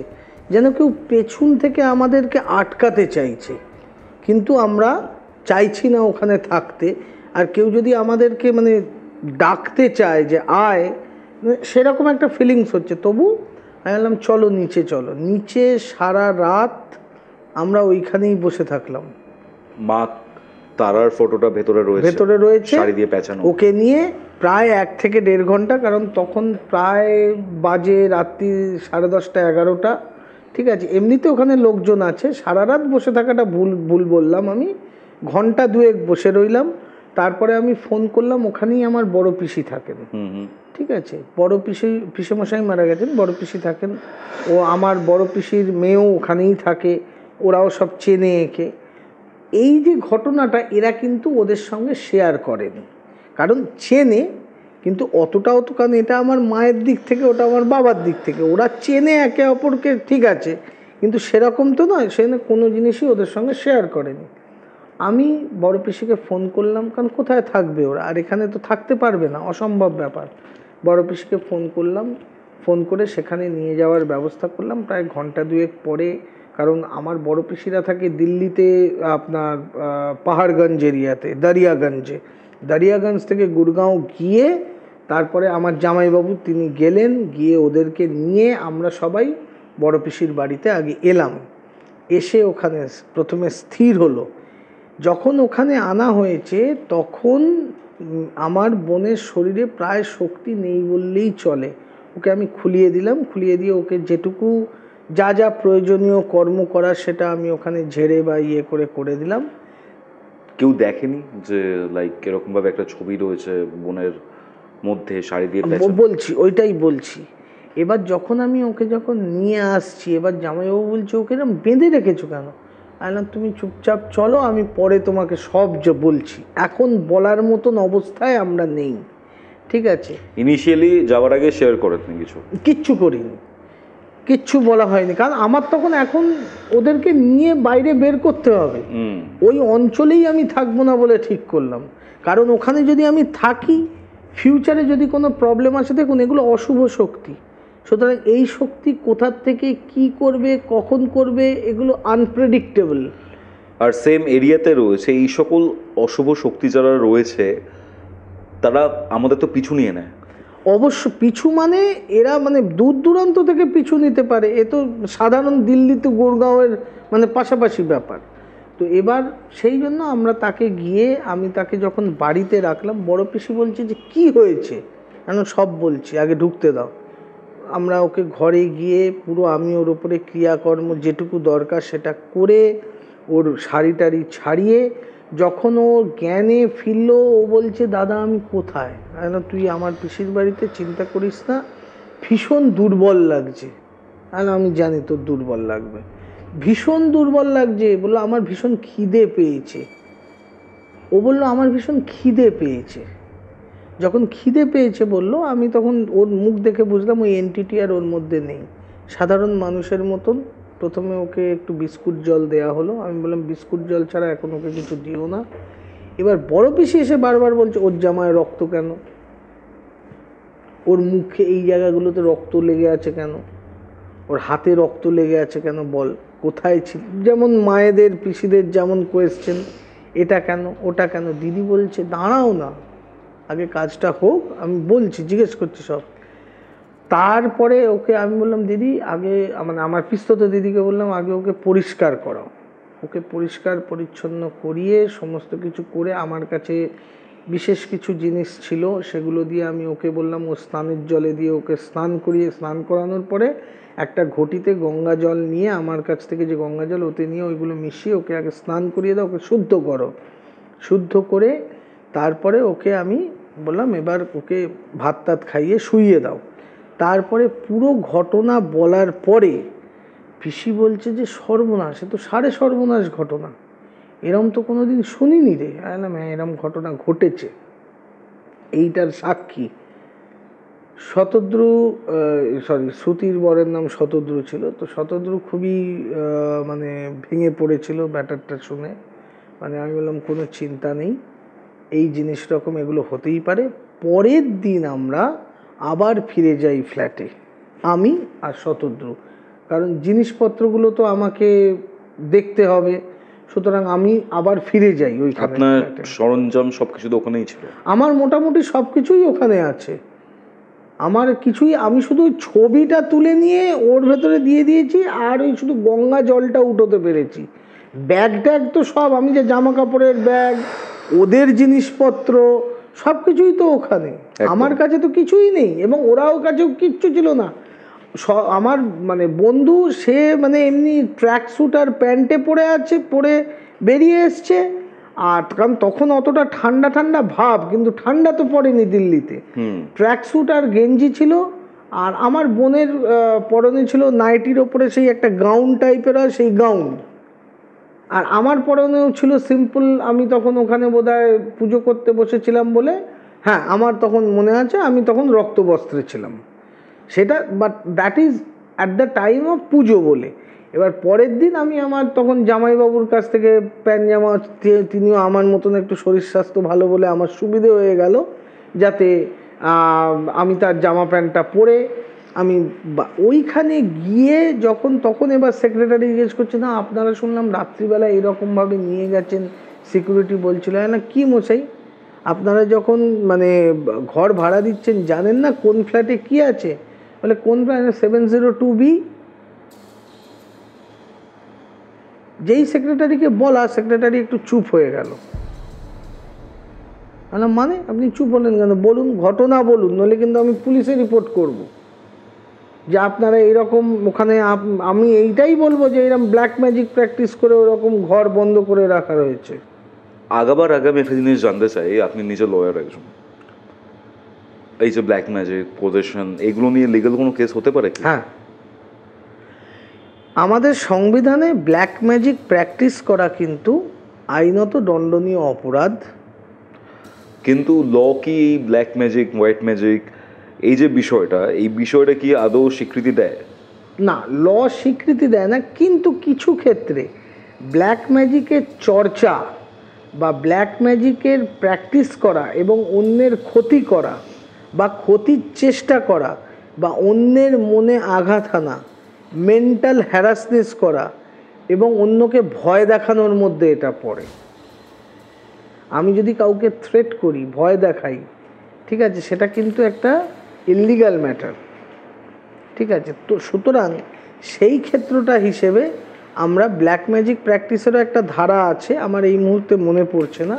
যেন কেউ পেছন থেকে আমাদেরকে আটকাতে চাইছে, কিন্তু আমরা চাইছি না ওখানে থাকতে। আর কেউ যদি আমাদেরকে মানে ডাকতে চায় যে আয়, সেরকম একটা ফিলিংস হচ্ছে। তবু আমি বললাম চলো নিচে, চলো নিচে। সারা রাত আমরা ওইখানেই বসে থাকলাম। মা তারার ফটোটা ভেতরে রয়েছে, শাড়ি দিয়ে পেঁচানো। ওকে নিয়ে প্রায় 1 থেকে 1.5 ঘন্টা, কারণ তখন প্রায় বাজে রাত্রি 10:30 11টা, ঠিক আছে। এমনিতে ওখানে লোকজন আছে, সারা রাত বসে থাকাটা ভুল বললাম আমি। 1-2 ঘন্টা বসে রইলাম। তারপরে আমি ফোন করলাম, ওখানেই আমার বড় পিসি থাকেন, ঠিক আছে। বড় পিসেমশাই মারা গেছেন, বড় পিসি থাকেন। ও আমার বড় পিসির মেয়েও ওখানেই থাকে, ওরাও সব চেনে একে। এই যে ঘটনাটা এরা কিন্তু ওদের সঙ্গে শেয়ার করেনি, কারণ চেনে, কিন্তু অতটাও তো, কারণ এটা আমার মায়ের দিক থেকে, ওটা আমার বাবার দিক থেকে, ওরা চেনে একে অপরকে, ঠিক আছে, কিন্তু সেরকম তো নয়, সে কোনো জিনিসই ওদের সঙ্গে শেয়ার করেনি। আমি বড় পিসিকে ফোন করলাম, কারণ কোথায় থাকবে ওরা, আর এখানে তো থাকতে পারবে না, অসম্ভব ব্যাপার। বড় পিসিকে ফোন করলাম, ফোন করে সেখানে নিয়ে যাওয়ার ব্যবস্থা করলাম। প্রায় 1-2 ঘন্টা পরে, কারণ আমার বড় পিসিরা থাকে দিল্লিতে, আপনার পাহাড়গঞ্জ এরিয়াতে, দারিয়াগঞ্জ থেকে গুরগাঁও গিয়ে, তারপরে আমার জামাইবাবু তিনি গেলেন, গিয়ে ওদেরকে নিয়ে আমরা সবাই বড় পিসির বাড়িতে আগে এলাম। এসে ওখানে প্রথমে স্থির হলো। যখন ওখানে আনা হয়েছে, তখন আমার বোনের শরীরে প্রায় শক্তি নেই বললেই চলে। ওকে আমি খুলিয়ে দিলাম, খুলিয়ে দিয়ে ওকে যেটুকু যা প্রয়োজনীয় কর্ম করার, সেটা আমি ওখানে ঝেড়ে বা করে দিলাম। কেউ দেখেনি যে লাইক এরকম ভাবে একটা ছবি রয়েছে বোনের মধ্যে শাড়ি দিয়ে পেঁচানো? বলছি, ওইটাই বলছি। এবার যখন আমি ওকে নিয়ে আসছি, এবার জামাইবাবু বলছে ওকে না বেঁধে রেখেছো কেন? বললাম তুমি চুপচাপ চলো, আমি পরে তোমাকে সব বলছি, এখন বলার মতন অবস্থায় আমরা নেই, ঠিক আছে। ইনিশিয়ালি যাওয়ার আগে শেয়ার করেন কিচ্ছু? কিচ্ছু করিনি। কিচ্ছু বলা হয়নি, কারণ আমার তখন এখন ওদেরকে নিয়ে বাইরে বের করতে হবে, ওই অঞ্চলেই আমি থাকবো না বলে ঠিক করলাম। কারণ ওখানে যদি আমি থাকি, ফিউচারে যদি কোনো প্রবলেম আসে, দেখুন এগুলো অশুভ শক্তি, সুতরাং এই শক্তি কোথার থেকে কি করবে, কখন করবে, এগুলো আনপ্রেডিক্টেবল। আর সেম এরিয়াতে রয়েছে এই সকল অশুভ শক্তি যারা রয়েছে, তারা আমাদের তো পিছু নিয়ে নেয়। অবশ্য পিছু মানে এরা মানে দূর দূরান্ত থেকে পিছু নিতে পারে, এ তো সাধারণ দিল্লি তো গুড়গাঁওয়ের মানে পাশাপাশি ব্যাপার। তো এবার সেই জন্য আমরা তাকে গিয়ে, আমি তাকে যখন বাড়িতে রাখলাম, বড় পিসি বলছে যে কি হয়েছে, কেন সব বলছি, আগে ঢুকতে দাও। আমরা ওকে ঘরে গিয়ে পুরো আমি ওর উপরে ক্রিয়াকর্ম যেটুকু দরকার সেটা করে, ওর শাড়ি টাড়ি ছাড়িয়ে, যখন ও জ্ঞানে ফিরলো, ও বলছে দাদা আমি কোথায়? তুই আমার পিসির বাড়িতে, চিন্তা করিস না, ভীষণ দুর্বল লাগছে। আমি জানি তোর দুর্বল লাগবে, ভীষণ দুর্বল লাগছে। বললো আমার ভীষণ খিদে পেয়েছে। ও বললো আমার ভীষণ খিদে পেয়েছে। যখন খিদে পেয়েছে বললো, আমি তখন ওর মুখ দেখে বুঝলাম ওই এন্টিটি আর ওর মধ্যে নেই, সাধারণ মানুষের মতন। প্রথমে ওকে একটু বিস্কুট জল দেয়া হলো, আমি বললাম বিস্কুট জল ছাড়া এখন ওকে কিছু দিও না। এবার বড় পিসি এসে বারবার বলছে ওর জামায় রক্ত কেন, ওর মুখে এই জায়গাগুলোতে রক্ত লেগে আছে কেন, ওর হাতে রক্ত লেগে আছে কেন, বল কোথায় ছিল, যেমন মায়েদের পিসিদের যেমন কোয়েশ্চেন, এটা কেন ওটা কেন। দিদি বলছে দাঁড়াও না, আগে কাজটা হোক, আমি বলছি, জিজ্ঞেস করছি সব। তারপরে ওকে আমি বললাম দিদি আগে, মানে আমার পিস্তত দিদিকে বললাম আগে ওকে পরিষ্কার করাও। ওকে পরিষ্কার পরিচ্ছন্ন করিয়ে সমস্ত কিছু করে, আমার কাছে বিশেষ কিছু জিনিস ছিল সেগুলো দিয়ে আমি ওকে বললাম ও স্নানের জলে দিয়ে ওকে স্নান করিয়ে, স্নান করানোর পরে একটা ঘটিতে গঙ্গা জল নিয়ে, আমার কাছ থেকে যে গঙ্গা জল ওতে নিয়ে ওইগুলো মিশিয়ে ওকে আগে স্নান করিয়ে দাও, ওকে শুদ্ধ করো। শুদ্ধ করে তারপরে ওকে আমি বললাম এবার ওকে ভাত টাত খাইয়ে শুইয়ে দাও। তারপরে পুরো ঘটনা বলার পরে পিসি বলছে যে সর্বনাশ, এ তো সাড়ে সর্বনাশ ঘটনা, এরম তো কোনোদিন শুনিনি রে। বললাম হ্যাঁ এরম ঘটনা ঘটেছে, এইটার সাক্ষী শতদ্রু, শ্রুতির বরের নাম শতদ্রু ছিল। তো শতদ্রু খুবই মানে ভেঙে পড়েছিল ব্যাটারটা শুনে। মানে আমি বললাম কোনো চিন্তা নেই, এই জিনিস রকম এগুলো হতেই পারে। পরের দিন আমরা আবার ফিরে যাই ফ্ল্যাটে, আমি আর শতদ্রু, কারণ জিনিসপত্রগুলো তো আমাকে দেখতে হবে, সুতরাং আমি আবার ফিরে যাই ওইখানে। আপনার সরঞ্জাম সবকিছু তো ওখানেই ছিল? আমার মোটামুটি সব কিছুই ওখানে আছে, আমার কিছুই, আমি শুধু ছবিটা তুলে নিয়ে ওর ভেতরে দিয়ে দিয়েছি, আর ওই শুধু গঙ্গা জলটা উঠোতে পেরেছি। ব্যাগ ট্যাগ তো সব, আমি যে জামা কাপড়ের ব্যাগ, ওদের জিনিসপত্র সব কিছুই তো ওখানে, আমার কাছে তো কিছুই নেই, এবং ওরাও কাছেও কিচ্ছু ছিল না। আমার মানে বন্ধু, সে মানে এমনি ট্র্যাক স্যুট আর প্যান্টে পরে আছে, পরে বেরিয়ে এসছে। আর কারণ তখন অতটা ঠান্ডা ঠান্ডা ভাব, কিন্তু ঠান্ডা তো পড়েনি দিল্লিতে। ট্র্যাক স্যুট আর গেঞ্জি ছিল, আর আমার বোনের পরনে ছিল নাইটির ওপরে সেই একটা গাউন টাইপের হয়, সেই গাউন। আর আমার পরনেও ছিল সিম্পল, আমি তখন ওখানে বোধহয় পুজো করতে বসেছিলাম বলে, হ্যাঁ আমার তখন মনে আছে আমি তখন রক্তবস্ত্রে ছিলাম সেটা, but that is at the time of পুজো বলে। এবার পরের দিন আমি আমার তখন জামাইবাবুর কাছ থেকে প্যান্ট জামা, তিনিও আমার মতন একটু শরীর স্বাস্থ্য ভালো বলে আমার সুবিধে হয়ে গেল, যাতে আমি তার জামা প্যান্টটা পরে আমি ওইখানে গিয়ে যখন, তখন এবার সেক্রেটারি জিজ্ঞেস করছে না আপনারা শুনলাম রাত্রিবেলা এরকমভাবে নিয়ে গেছেন, সিকিউরিটি বলছিল না কি মশাই আপনারা যখন মানে ঘর ভাড়া দিচ্ছেন জানেন না কোন ফ্ল্যাটে কি আছে? বলে কোন ফ্ল্যাট? 702B। যেই সেক্রেটারিকে বলা, সেক্রেটারি একটু চুপ হয়ে গেল। মানে আপনি চুপ হলেন কেন? বলুন, ঘটনা বলুন, নইলে কিন্তু আমি পুলিশে রিপোর্ট করব যে আপনারা এইরকম ওখানে। আমি এইটাই বলবো যে এরকম ব্ল্যাক ম্যাজিক প্র্যাকটিস করে ওরকম ঘর বন্ধ করে রাখা রয়েছে। আগাবার আগে আমি একটা জিনিস জানতে চাই, আপনি নিজে লয়ার একজন, এই যে ব্ল্যাক ম্যাজিক, পজেশন, এগুলো নিয়ে লিগ্যাল কোনো কেস হতে পারে কি? হ্যাঁ, আমাদের সংবিধানে ব্ল্যাক ম্যাজিক প্র্যাকটিস করা কিন্তু আইনত দণ্ডনীয় অপরাধ। কিন্তু ল কি এই ব্ল্যাক ম্যাজিক, হোয়াইট ম্যাজিক, এই যে বিষয়টা, এই বিষয়টা কি আদৌ স্বীকৃতি দেয়? না, ল স্বীকৃতি দেয় না, কিন্তু কিছু ক্ষেত্রে ব্ল্যাক ম্যাজিকের চর্চা বা ব্ল্যাক ম্যাজিকের প্র্যাকটিস করা এবং অন্যের ক্ষতি করা বা ক্ষতির চেষ্টা করা বা অন্যের মনে আঘাত আনা, মেন্টাল হ্যারাসনেস করা এবং অন্যকে ভয় দেখানোর মধ্যে এটা পড়ে। আমি যদি কাউকে থ্রেট করি, ভয় দেখাই, ঠিক আছে, সেটা কিন্তু একটা ইললিগাল ম্যাটার, ঠিক আছে। তো সুতরাং সেই ক্ষেত্রটা হিসেবে আমরা ব্ল্যাক ম্যাজিক প্র্যাকটিসেরও একটা ধারা আছে, আমার এই মুহূর্তে মনে পড়ছে না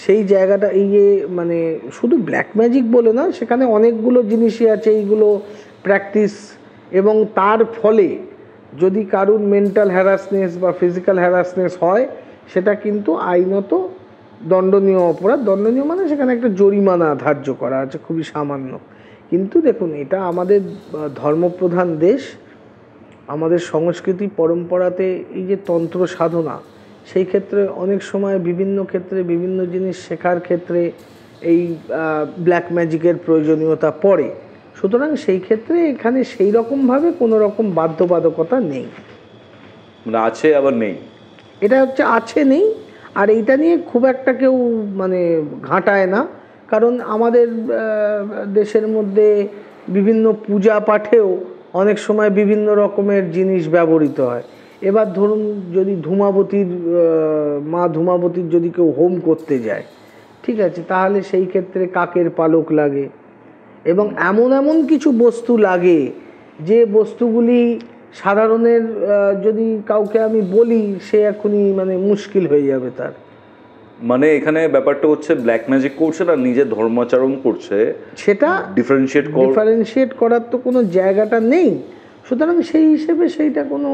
সেই জায়গাটা। এই যে মানে শুধু ব্ল্যাক ম্যাজিক বলে না, সেখানে অনেকগুলো জিনিসই আছে এইগুলো প্র্যাকটিস, এবং তার ফলে যদি কারুর মেন্টাল হ্যারাসনেস বা ফিজিক্যাল হ্যারাসনেস হয়, সেটা কিন্তু আইনত দণ্ডনীয় অপরাধ। দণ্ডনীয় মানে সেখানে একটা জরিমানা ধার্য করা আছে, খুবই সামান্য। কিন্তু দেখুন, এটা আমাদের ধর্মপ্রধান দেশ, আমাদের সংস্কৃতি পরম্পরাতে এই যে তন্ত্র সাধনা, সেই ক্ষেত্রে অনেক সময় বিভিন্ন ক্ষেত্রে বিভিন্ন জিনিস শেখার ক্ষেত্রে এই ব্ল্যাক ম্যাজিকের প্রয়োজনীয়তা পড়ে। সুতরাং সেই ক্ষেত্রে এখানে সেই রকমভাবে কোনো রকম বাধ্যবাধকতা নেই। মানে আছে আবার নেই, এটা হচ্ছে আছে নেই। আর এইটা নিয়ে খুব একটা কেউ মানে ঘাঁটায় না, কারণ আমাদের দেশের মধ্যে বিভিন্ন পূজা পাঠেও অনেক সময় বিভিন্ন রকমের জিনিস ব্যবহৃত হয়। এবার ধরুন, যদি ধূমাবতীর মা ধূমাবতীর যদি কেউ হোম করতে যায়, ঠিক আছে, তাহলে সেই ক্ষেত্রে কাকের পালক লাগে এবং এমন এমন কিছু বস্তু লাগে যে বস্তুগুলি সাধারণের যদি কাউকে আমি বলি, সে এখনই মানে মুশকিল হয়ে যাবে তার। মানে ব্যাপারটা হচ্ছে ব্ল্যাক ম্যাজিক করছে না, নিজের ধর্মাচরণ করছে, সেটা ডিফারেন্সিয়েট করার তো কোনো জায়গাটা নেই। সুতরাং সেই হিসেবে সেইটা কোনো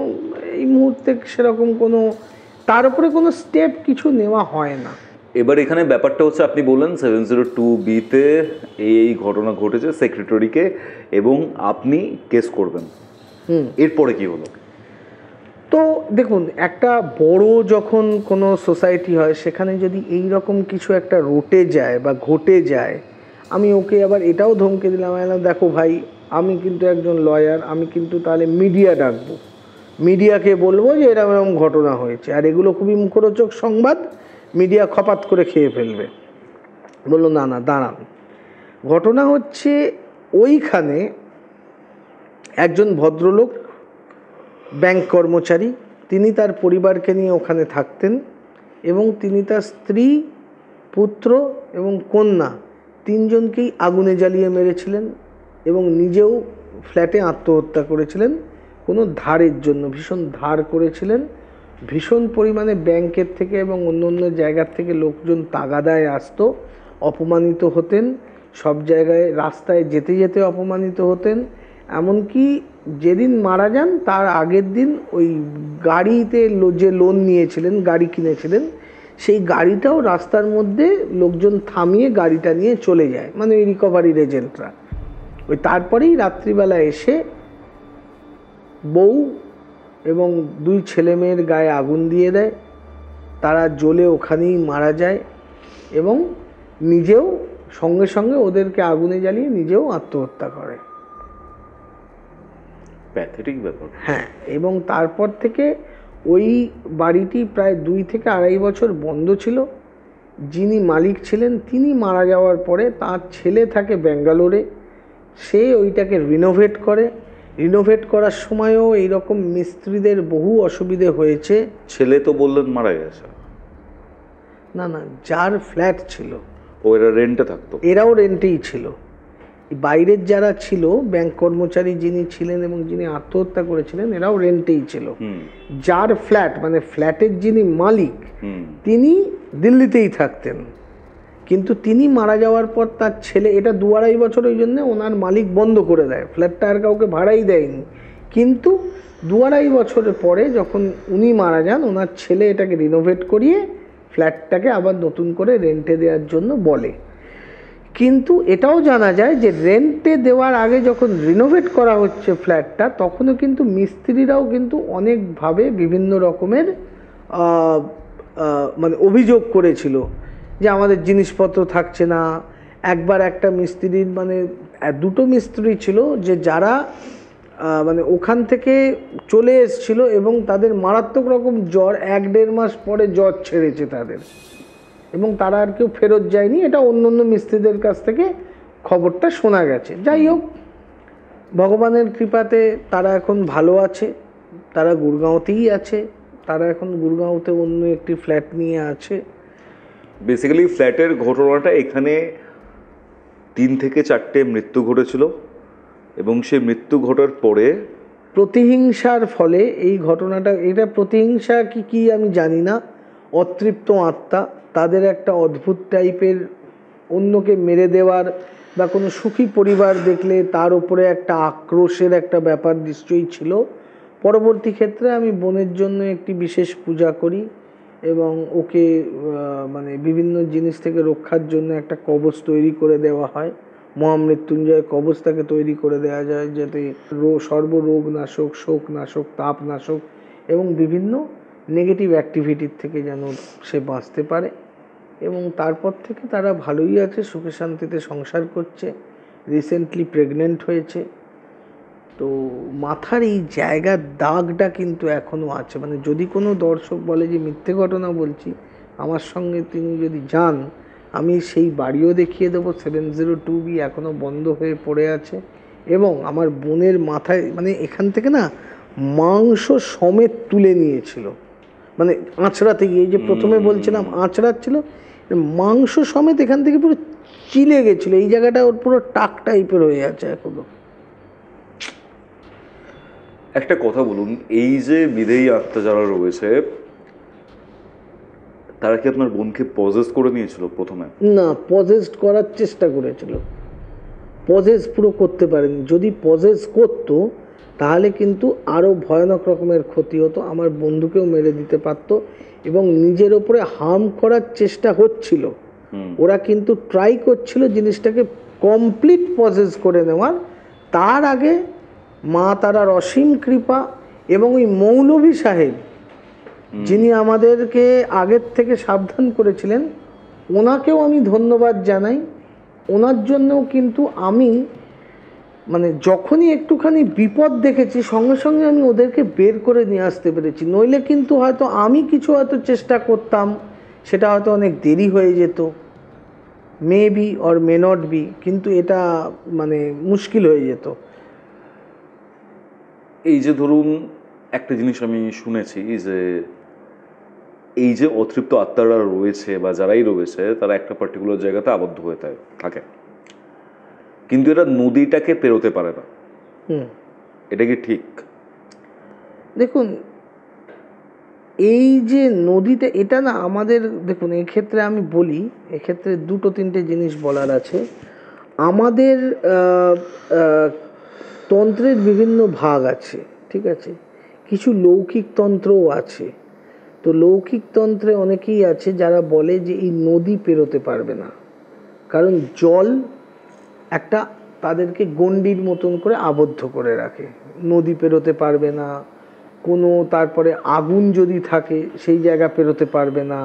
এই মুহূর্তে সেরকম কোনো তার উপরে কোনো স্টেপ কিছু নেওয়া হয় না। এবার এখানে ব্যাপারটা হচ্ছে, আপনি বললেন 702B-তে এই ঘটনা ঘটেছে সেক্রেটারিকে, এবং আপনি কেস করবেন, এরপরে কি হলো? তো দেখুন, একটা বড় যখন কোনো সোসাইটি হয়, সেখানে যদি এই রকম কিছু একটা রটে যায় বা ঘটে যায়, আমি ওকে আবার এটাও ধমকে দিলাম, দেখো ভাই, আমি কিন্তু একজন লয়ার, আমি কিন্তু তাহলে মিডিয়া ডাকবো, মিডিয়াকে বলবো যে এরকম এরকম ঘটনা হয়েছে, আর এগুলো খুবই মুখরোচক সংবাদ, মিডিয়া খপাত করে খেয়ে ফেলবে। বললো না না, দাঁড়ান, ঘটনা হচ্ছে ওইখানে একজন ভদ্রলোক, ব্যাংক কর্মচারী, তিনি তার পরিবারকে নিয়ে ওখানে থাকতেন এবং তিনি তার স্ত্রী, পুত্র এবং কন্যা তিনজনকেই আগুনে জ্বালিয়ে মেরেছিলেন এবং নিজেও ফ্ল্যাটে আত্মহত্যা করেছিলেন কোনো ধারের জন্য। ভীষণ ধার করেছিলেন, ভীষণ পরিমাণে ব্যাংকের থেকে এবং অন্য অন্য জায়গার থেকে লোকজন তাগাদায় আসতো, অপমানিত হতেন, সব জায়গায় রাস্তায় যেতে যেতে অপমানিত হতেন। এমনকি যেদিন মারা যান তার আগের দিন ওই গাড়িতে যে লোন নিয়েছিলেন, গাড়ি কিনেছিলেন, সেই গাড়িটাও রাস্তার মধ্যে লোকজন থামিয়ে গাড়িটা নিয়ে চলে যায়, মানে ওই রিকভারির এজেন্টরা। ওই তারপরেই রাত্রিবেলা এসে বউ এবং দুই ছেলে মেয়ের গায়ে আগুন দিয়ে দেয়, তারা জ্বলে ওখানেই মারা যায় এবং নিজেও সঙ্গে সঙ্গে ওদেরকে আগুনে জ্বালিয়ে নিজেও আত্মহত্যা করে। প্যাথেটিক ব্যাপার। হ্যাঁ, এবং তারপর থেকে ওই বাড়িটি প্রায় 2 থেকে 2.5 বছর বন্ধ ছিল। যিনি মালিক ছিলেন তিনি মারা যাওয়ার পরে তার ছেলে থাকে ব্যাঙ্গালোরে, সে ওইটাকে রিনোভেট করে। রিনোভেট করার সময়ও এইরকম মিস্ত্রিদের বহু অসুবিধে হয়েছে। ছেলে তো বললেন মারা গেছে। না না, যার ফ্ল্যাট ছিল, ও এরা রেন্টে থাকতো, এরাও রেন্টেই ছিল। বাইরের যারা ছিল, ব্যাংক কর্মচারী যিনি ছিলেন এবং যিনি আত্মহত্যা করেছিলেন, এরাও রেন্টেই ছিল। যার ফ্ল্যাট, মানে ফ্ল্যাটের যিনি মালিক, তিনি দিল্লিতেই থাকতেন, কিন্তু তিনি মারা যাওয়ার পর তার ছেলে, এটা 2-2.5 বছর ওই জন্য ওনার মালিক বন্ধ করে দেয়, ফ্ল্যাটটা আর কাউকে ভাড়াই দেয়নি। কিন্তু 2-2.5 বছরের পরে যখন উনি মারা যান, ওনার ছেলে এটাকে রিনোভেট করিয়ে ফ্ল্যাটটাকে আবার নতুন করে রেন্টে দেওয়ার জন্য বলে। কিন্তু এটাও জানা যায় যে রেন্টে দেওয়ার আগে যখন রিনোভেট করা হচ্ছে ফ্ল্যাটটা, তখনও কিন্তু মিস্ত্রিরাও কিন্তু অনেকভাবে বিভিন্ন রকমের মানে অভিযোগ করেছিল যে আমাদের জিনিসপত্র থাকছে না। একবার একটা মিস্ত্রির, মানে 2টো মিস্ত্রি ছিল যে যারা মানে ওখান থেকে চলে এসছিল এবং তাদের মারাত্মক রকম জ্বর, 1-1.5 মাস পরে জ্বর ছেড়েছে তাদের, এবং তারা আর কেউ ফেরত যায়নি। এটা অন্য অন্য মিস্ত্রিদের কাছ থেকে খবরটা শোনা গেছে। যাই হোক, ভগবানের কৃপাতে তারা এখন ভালো আছে, তারা গুরগাঁওতেই আছে, তারা এখন গুরগাঁওতে অন্য একটি ফ্ল্যাট নিয়ে আছে। বেসিক্যালি ফ্ল্যাটের ঘটনাটা এখানে 3 থেকে 4টে মৃত্যু ঘটেছিল, এবং সেই মৃত্যু ঘটার পরে প্রতিহিংসার ফলে এই ঘটনাটা, এটা প্রতিহিংসা কি কি আমি জানি না, অতৃপ্ত আত্মা তাদের একটা অদ্ভুত টাইপের অন্যকে মেরে দেওয়ার বা কোনো সুখী পরিবার দেখলে তার উপরে একটা আক্রোশের একটা ব্যাপার নিশ্চয়ই ছিল। পরবর্তী ক্ষেত্রে আমি বোনের জন্য একটি বিশেষ পূজা করি এবং ওকে মানে বিভিন্ন জিনিস থেকে রক্ষার জন্য একটা কবচ তৈরি করে দেওয়া হয়, মহামৃত্যুঞ্জয় কবচ তাকে তৈরি করে দেওয়া যায়, যাতে সর্বরোগ নাশক, শোক নাশক, তাপ নাশক এবং বিভিন্ন নেগেটিভ অ্যাক্টিভিটির থেকে যেন সে বাঁচতে পারে। এবং তারপর থেকে তারা ভালোই আছে, সুখে শান্তিতে সংসার করছে, রিসেন্টলি প্রেগনেন্ট হয়েছে। তো মাথার এই জায়গার দাগটা কিন্তু এখনও আছে। মানে যদি কোনো দর্শক বলে যে মিথ্যে ঘটনা বলছি, আমার সঙ্গে তিনি যদি যান, আমি সেই বাড়িও দেখিয়ে দেবো। 702B এখনও বন্ধ হয়ে পড়ে আছে, এবং আমার বোনের মাথায় মানে এখান থেকে না মাংস সমেত তুলে নিয়েছিল, মানে আঁচড়াতে গিয়ে, যে প্রথমে বলছিলাম আঁচড়াচ্ছিল, মাংস সমেত এখান থেকে পুরো চিলে গেছিলো। এই জায়গাটা ওর পুরো টাক টাইপের হয়ে আছে এখনো। একটা কথা বলুন, এই যে বিদেয়ী আত্মা যারা রয়েছে, তারা কি আপনার বোনকে পজেস করে নিয়েছিল প্রথমে? না, পজেসড করার চেষ্টা করেছিল, পজেস পুরো করতে পারেনি। যদি পজেস করতো তাহলে কিন্তু আরও ভয়ানক রকমের ক্ষতি হতো, আমার বন্ধুকেও মেরে দিতে পারতো, এবং নিজের ওপরে হার্ম করার চেষ্টা হচ্ছিল। ওরা কিন্তু ট্রাই করছিল জিনিসটাকে কমপ্লিট পজেস করে নেওয়ার। তার আগে মা তারার অসীম কৃপা এবং ওই মৌলভী সাহেব যিনি আমাদেরকে আগের থেকে সাবধান করেছিলেন, ওনাকেও আমি ধন্যবাদ জানাই। ওনার জন্যও কিন্তু আমি মানে যখনই একটুখানি বিপদ দেখেছি, সঙ্গে সঙ্গে আমি ওদেরকে বের করে নিয়ে আসতে পেরেছি। নইলে কিন্তু হয়তো আমি কিছু হয়তো চেষ্টা করতাম, সেটা হয়তো অনেক দেরি হয়ে যেত, may be or may not be, কিন্তু এটা মানে মুশকিল হয়ে যেত। এই যে ধরুন, একটা জিনিস আমি শুনেছি যে এই যে অতৃপ্ত আত্মারা রয়েছে বা যারাই রয়েছে, তারা একটা পার্টিকুলার জায়গাতে আবদ্ধ হয়ে থাকে, কিন্তু এরা নদীটাকে পেরোতে পারে না। এটা কি ঠিক? দেখুন, এই যে নদীতে, এটা না আমাদের, দেখুন এক্ষেত্রে আমি বলি, এক্ষেত্রে 2-3টে জিনিস বলার আছে। আমাদের তন্ত্রের বিভিন্ন ভাগ আছে, ঠিক আছে, কিছু লৌকিক তন্ত্রও আছে। তো লৌকিক তন্ত্রে অনেকেই আছে যারা বলে যে এই নদী পেরোতে পারবে না, কারণ জল একটা তাদেরকে গণ্ডির মতন করে আবদ্ধ করে রাখে, নদী পেরোতে পারবে না। কোনো তারপরে আগুন যদি থাকে সেই জায়গা পেরোতে পারবে না,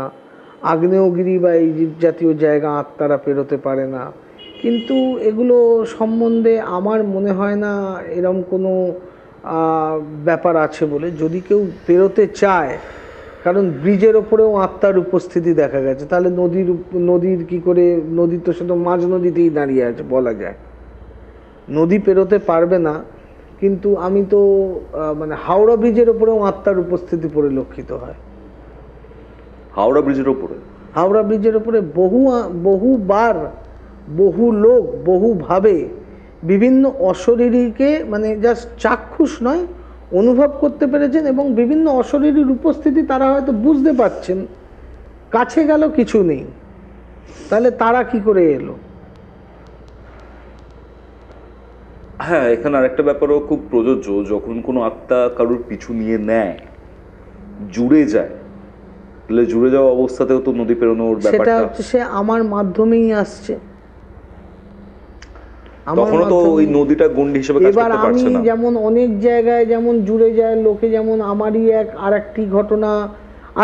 আগ্নেয়গিরি বা এই জাতীয় জায়গা আত্মারা পেরোতে পারে না। কিন্তু এগুলো সম্বন্ধে আমার মনে হয় না এরম কোনো ব্যাপার আছে বলে। যদি কেউ পেরোতে চায়, কারণ ব্রিজের ওপরেও আত্মার উপস্থিতি দেখা গেছে, তাহলে নদীর কি করে, নদী তো শুধু মাঝ নদীতেই দাঁড়িয়ে আছে বলা যায়, নদী পেরোতে পারবে না। কিন্তু আমি তো মানে হাওড়া ব্রিজের ওপরেও আত্মার উপস্থিতি পরিলক্ষিত হয়। হাওড়া ব্রিজের ওপরে? হাওড়া ব্রিজের ওপরে বহুবার বহু লোক বহুভাবে বিভিন্ন অশরীরীকে মানে জাস্ট চাক্ষুষ নয়, অনুভব করতে পেরেছেন, এবং বিভিন্ন অশরীরীর উপস্থিতি তারা হয়তো বুঝতে পারছেন। কাছে গেল কিছু নেই, তাহলে তারা কি করে এলো? হ্যাঁ, এখানে আরেকটা ব্যাপারও খুব প্রযোজ্য। যখন কোনো আত্মা কারোর পিছু নিয়ে নেয়, জুড়ে যায়, তাহলে জুড়ে যাওয়া অবস্থাতেও তো নদী পেরোনোর সেটা ব্যাপারটা হচ্ছে সে আমার মাধ্যমেই আসছে, তখনও তো ওই নদীটা গণ্ডি হিসেবে কাজ এবার করতে আমি পারছে না। যেমন অনেক জায়গায় যেমন জুড়ে যায় লোকে, যেমন আমারই আরেকটি ঘটনা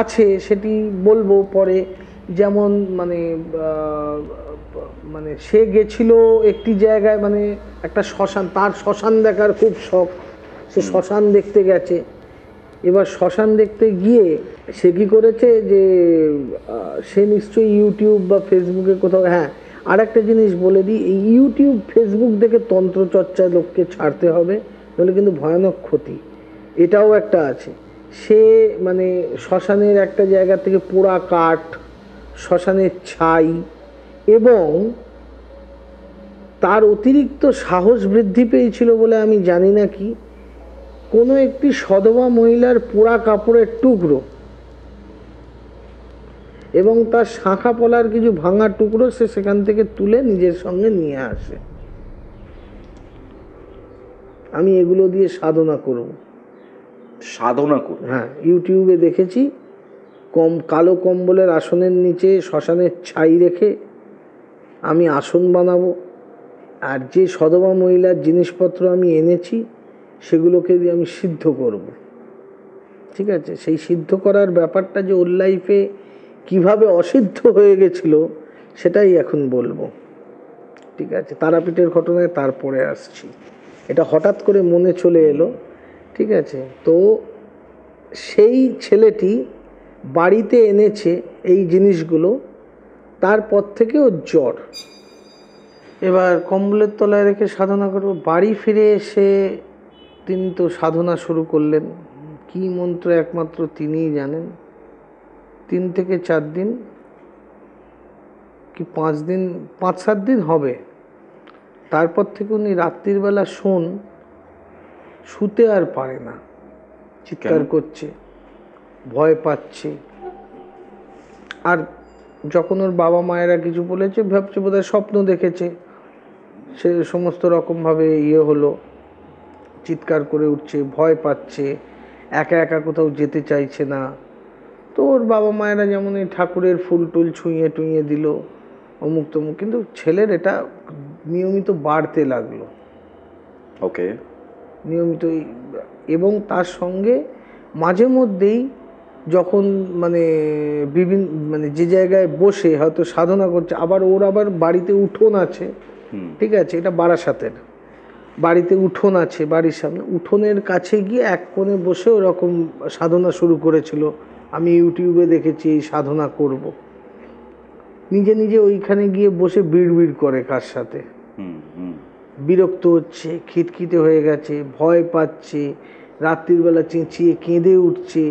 আছে, সেটি বলবো পরে। যেমন মানে সে গেছিল একটি জায়গায়, মানে একটা শ্মশান, তার শ্মশান দেখার খুব শখ, সে শ্মশান দেখতে গেছে। এবার শ্মশান দেখতে গিয়ে সে কী করেছে যে সে নিশ্চয়ই ইউটিউব বা ফেসবুকে কোথাও, হ্যাঁ আর একটা জিনিস বলে দিই, এই ইউটিউব ফেসবুক দেখে তন্ত্রচর্চা লোককে ছাড়তে হবে, নাহলে কিন্তু ভয়ানক ক্ষতি। এটাও একটা আছে। সে মানে শ্মশানের একটা জায়গা থেকে পোড়া কাঠ, শ্মশানের ছাই এবং তার অতিরিক্ত সাহস বৃদ্ধি পেয়েছিল বলে আমি জানি না কি, কোনো একটি সধবা মহিলার পোড়া কাপড়ের টুকরো এবং তার শাঁখা পলার কিছু ভাঙা টুকরো সে সেখান থেকে তুলে নিজের সঙ্গে নিয়ে আসে। আমি এগুলো দিয়ে সাধনা করব। সাধনা করব? হ্যাঁ, ইউটিউবে দেখেছি। কালো কম্বলের আসনের নিচে শ্মশানের ছাই রেখে আমি আসন বানাবো, আর যে সধবা মহিলার জিনিসপত্র আমি এনেছি সেগুলোকে দিয়ে আমি সিদ্ধ করব। ঠিক আছে, সেই সিদ্ধ করার ব্যাপারটা যে ওর লাইফে কীভাবে অসিদ্ধ হয়ে গেছিল সেটাই এখন বলবো। ঠিক আছে, তারাপীঠের ঘটনায় তারপরে আসছি, এটা হঠাৎ করে মনে চলে এলো। ঠিক আছে, তো সেই ছেলেটি বাড়িতে এনেছে এই জিনিসগুলো, তারপর থেকে ওর জ্বর। এবার কম্বলের তলায় রেখে সাধনা করবো। বাড়ি ফিরে এসে তিনি তো সাধনা শুরু করলেন, কী মন্ত্র একমাত্র তিনিই জানেন। 3 থেকে 4 দিন কি 5 দিন, 5-7 দিন হবে, তারপর থেকে উনি রাত্রির বেলা শুতে আর পারে না, চিৎকার করছে, ভয় পাচ্ছে। আর যখন ওর বাবা মায়েরা কিছু বলেছে ভাবছে বোধহয় স্বপ্ন দেখেছে, সে সমস্ত রকমভাবে হলো, চিৎকার করে উঠছে, ভয় পাচ্ছে, একা একা কোথাও যেতে চাইছে না। তো ওর বাবা মায়েরা যেমন এই ঠাকুরের ফুল টুল ছুঁয়ে টুঁয়ে দিল, অমুক তমুক, কিন্তু ছেলের এটা নিয়মিত বাড়তে লাগলো। ওকে। নিয়মিত, এবং তার সঙ্গে মাঝে মধ্যেই যখন মানে যে জায়গায় বসে হয়তো সাধনা করছে, আবার বাড়িতে উঠোন আছে। ঠিক আছে, এটা বারাসাতের বাড়িতে উঠোন আছে, বাড়ির সামনে উঠোনের কাছে গিয়ে এক কোণে বসে ওরকম সাধনা শুরু করেছিল। আমি ইউটিউবে দেখেছি এই সাধনা করব। নিজে নিজে ওইখানে গিয়ে বসে বিড়বিড় করে কার সাথে, বিরক্ত হচ্ছে, খিটখিটে হয়ে গেছে, ভয় পাচ্ছে, রাত্রির বেলা চেঁচিয়ে কেঁদে উঠছে,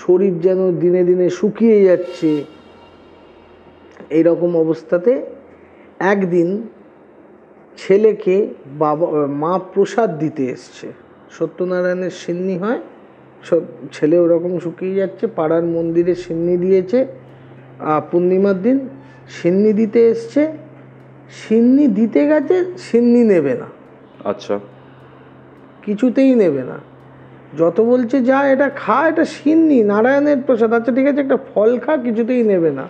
শরীর যেন দিনে দিনে শুকিয়ে যাচ্ছে। এইরকম অবস্থাতে একদিন ছেলেকে মা প্রসাদ দিতে এসছে। সত্যনারায়ণের সিন্নি হয়, ছেলে ওরকম শুকিয়ে যাচ্ছে, পাড়ার মন্দিরে সিন্নি দিয়েছে, পূর্ণিমার দিন সিন্নি দিতে এসছে। সিন্নি দিতে গেছে, সিন্নি নেবে না। আচ্ছা, কিছুতেই নেবে না। যত বলছে যা এটা খা, এটা সিন্নি, নারায়ণের প্রসাদ, আচ্ছা ঠিক আছে একটা ফল খা, কিছুতেই নেবে না।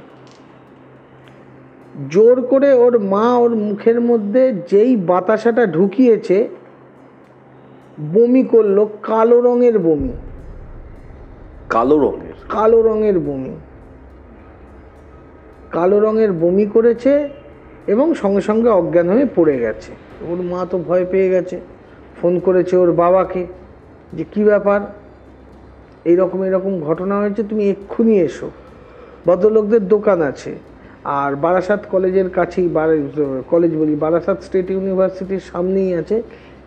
জোর করে ওর মা ওর মুখের মধ্যে যেই বাতাসাটা ঢুকিয়েছে, বমি করলো, কালো রঙের বমি। কালো রঙের বমি করেছে এবং সঙ্গে সঙ্গে অজ্ঞান হয়ে পড়ে গেছে। ওর মা তো ভয় পেয়ে গেছে, ফোন করেছে ওর বাবাকে যে কি ব্যাপার, এইরকম ঘটনা হয়েছে, তুমি এক্ষুনি এসো। ভদ্রলোকদের দোকান আছে, আর বারাসাত কলেজের কাছেই, বারাসাত স্টেট ইউনিভার্সিটির সামনেই আছে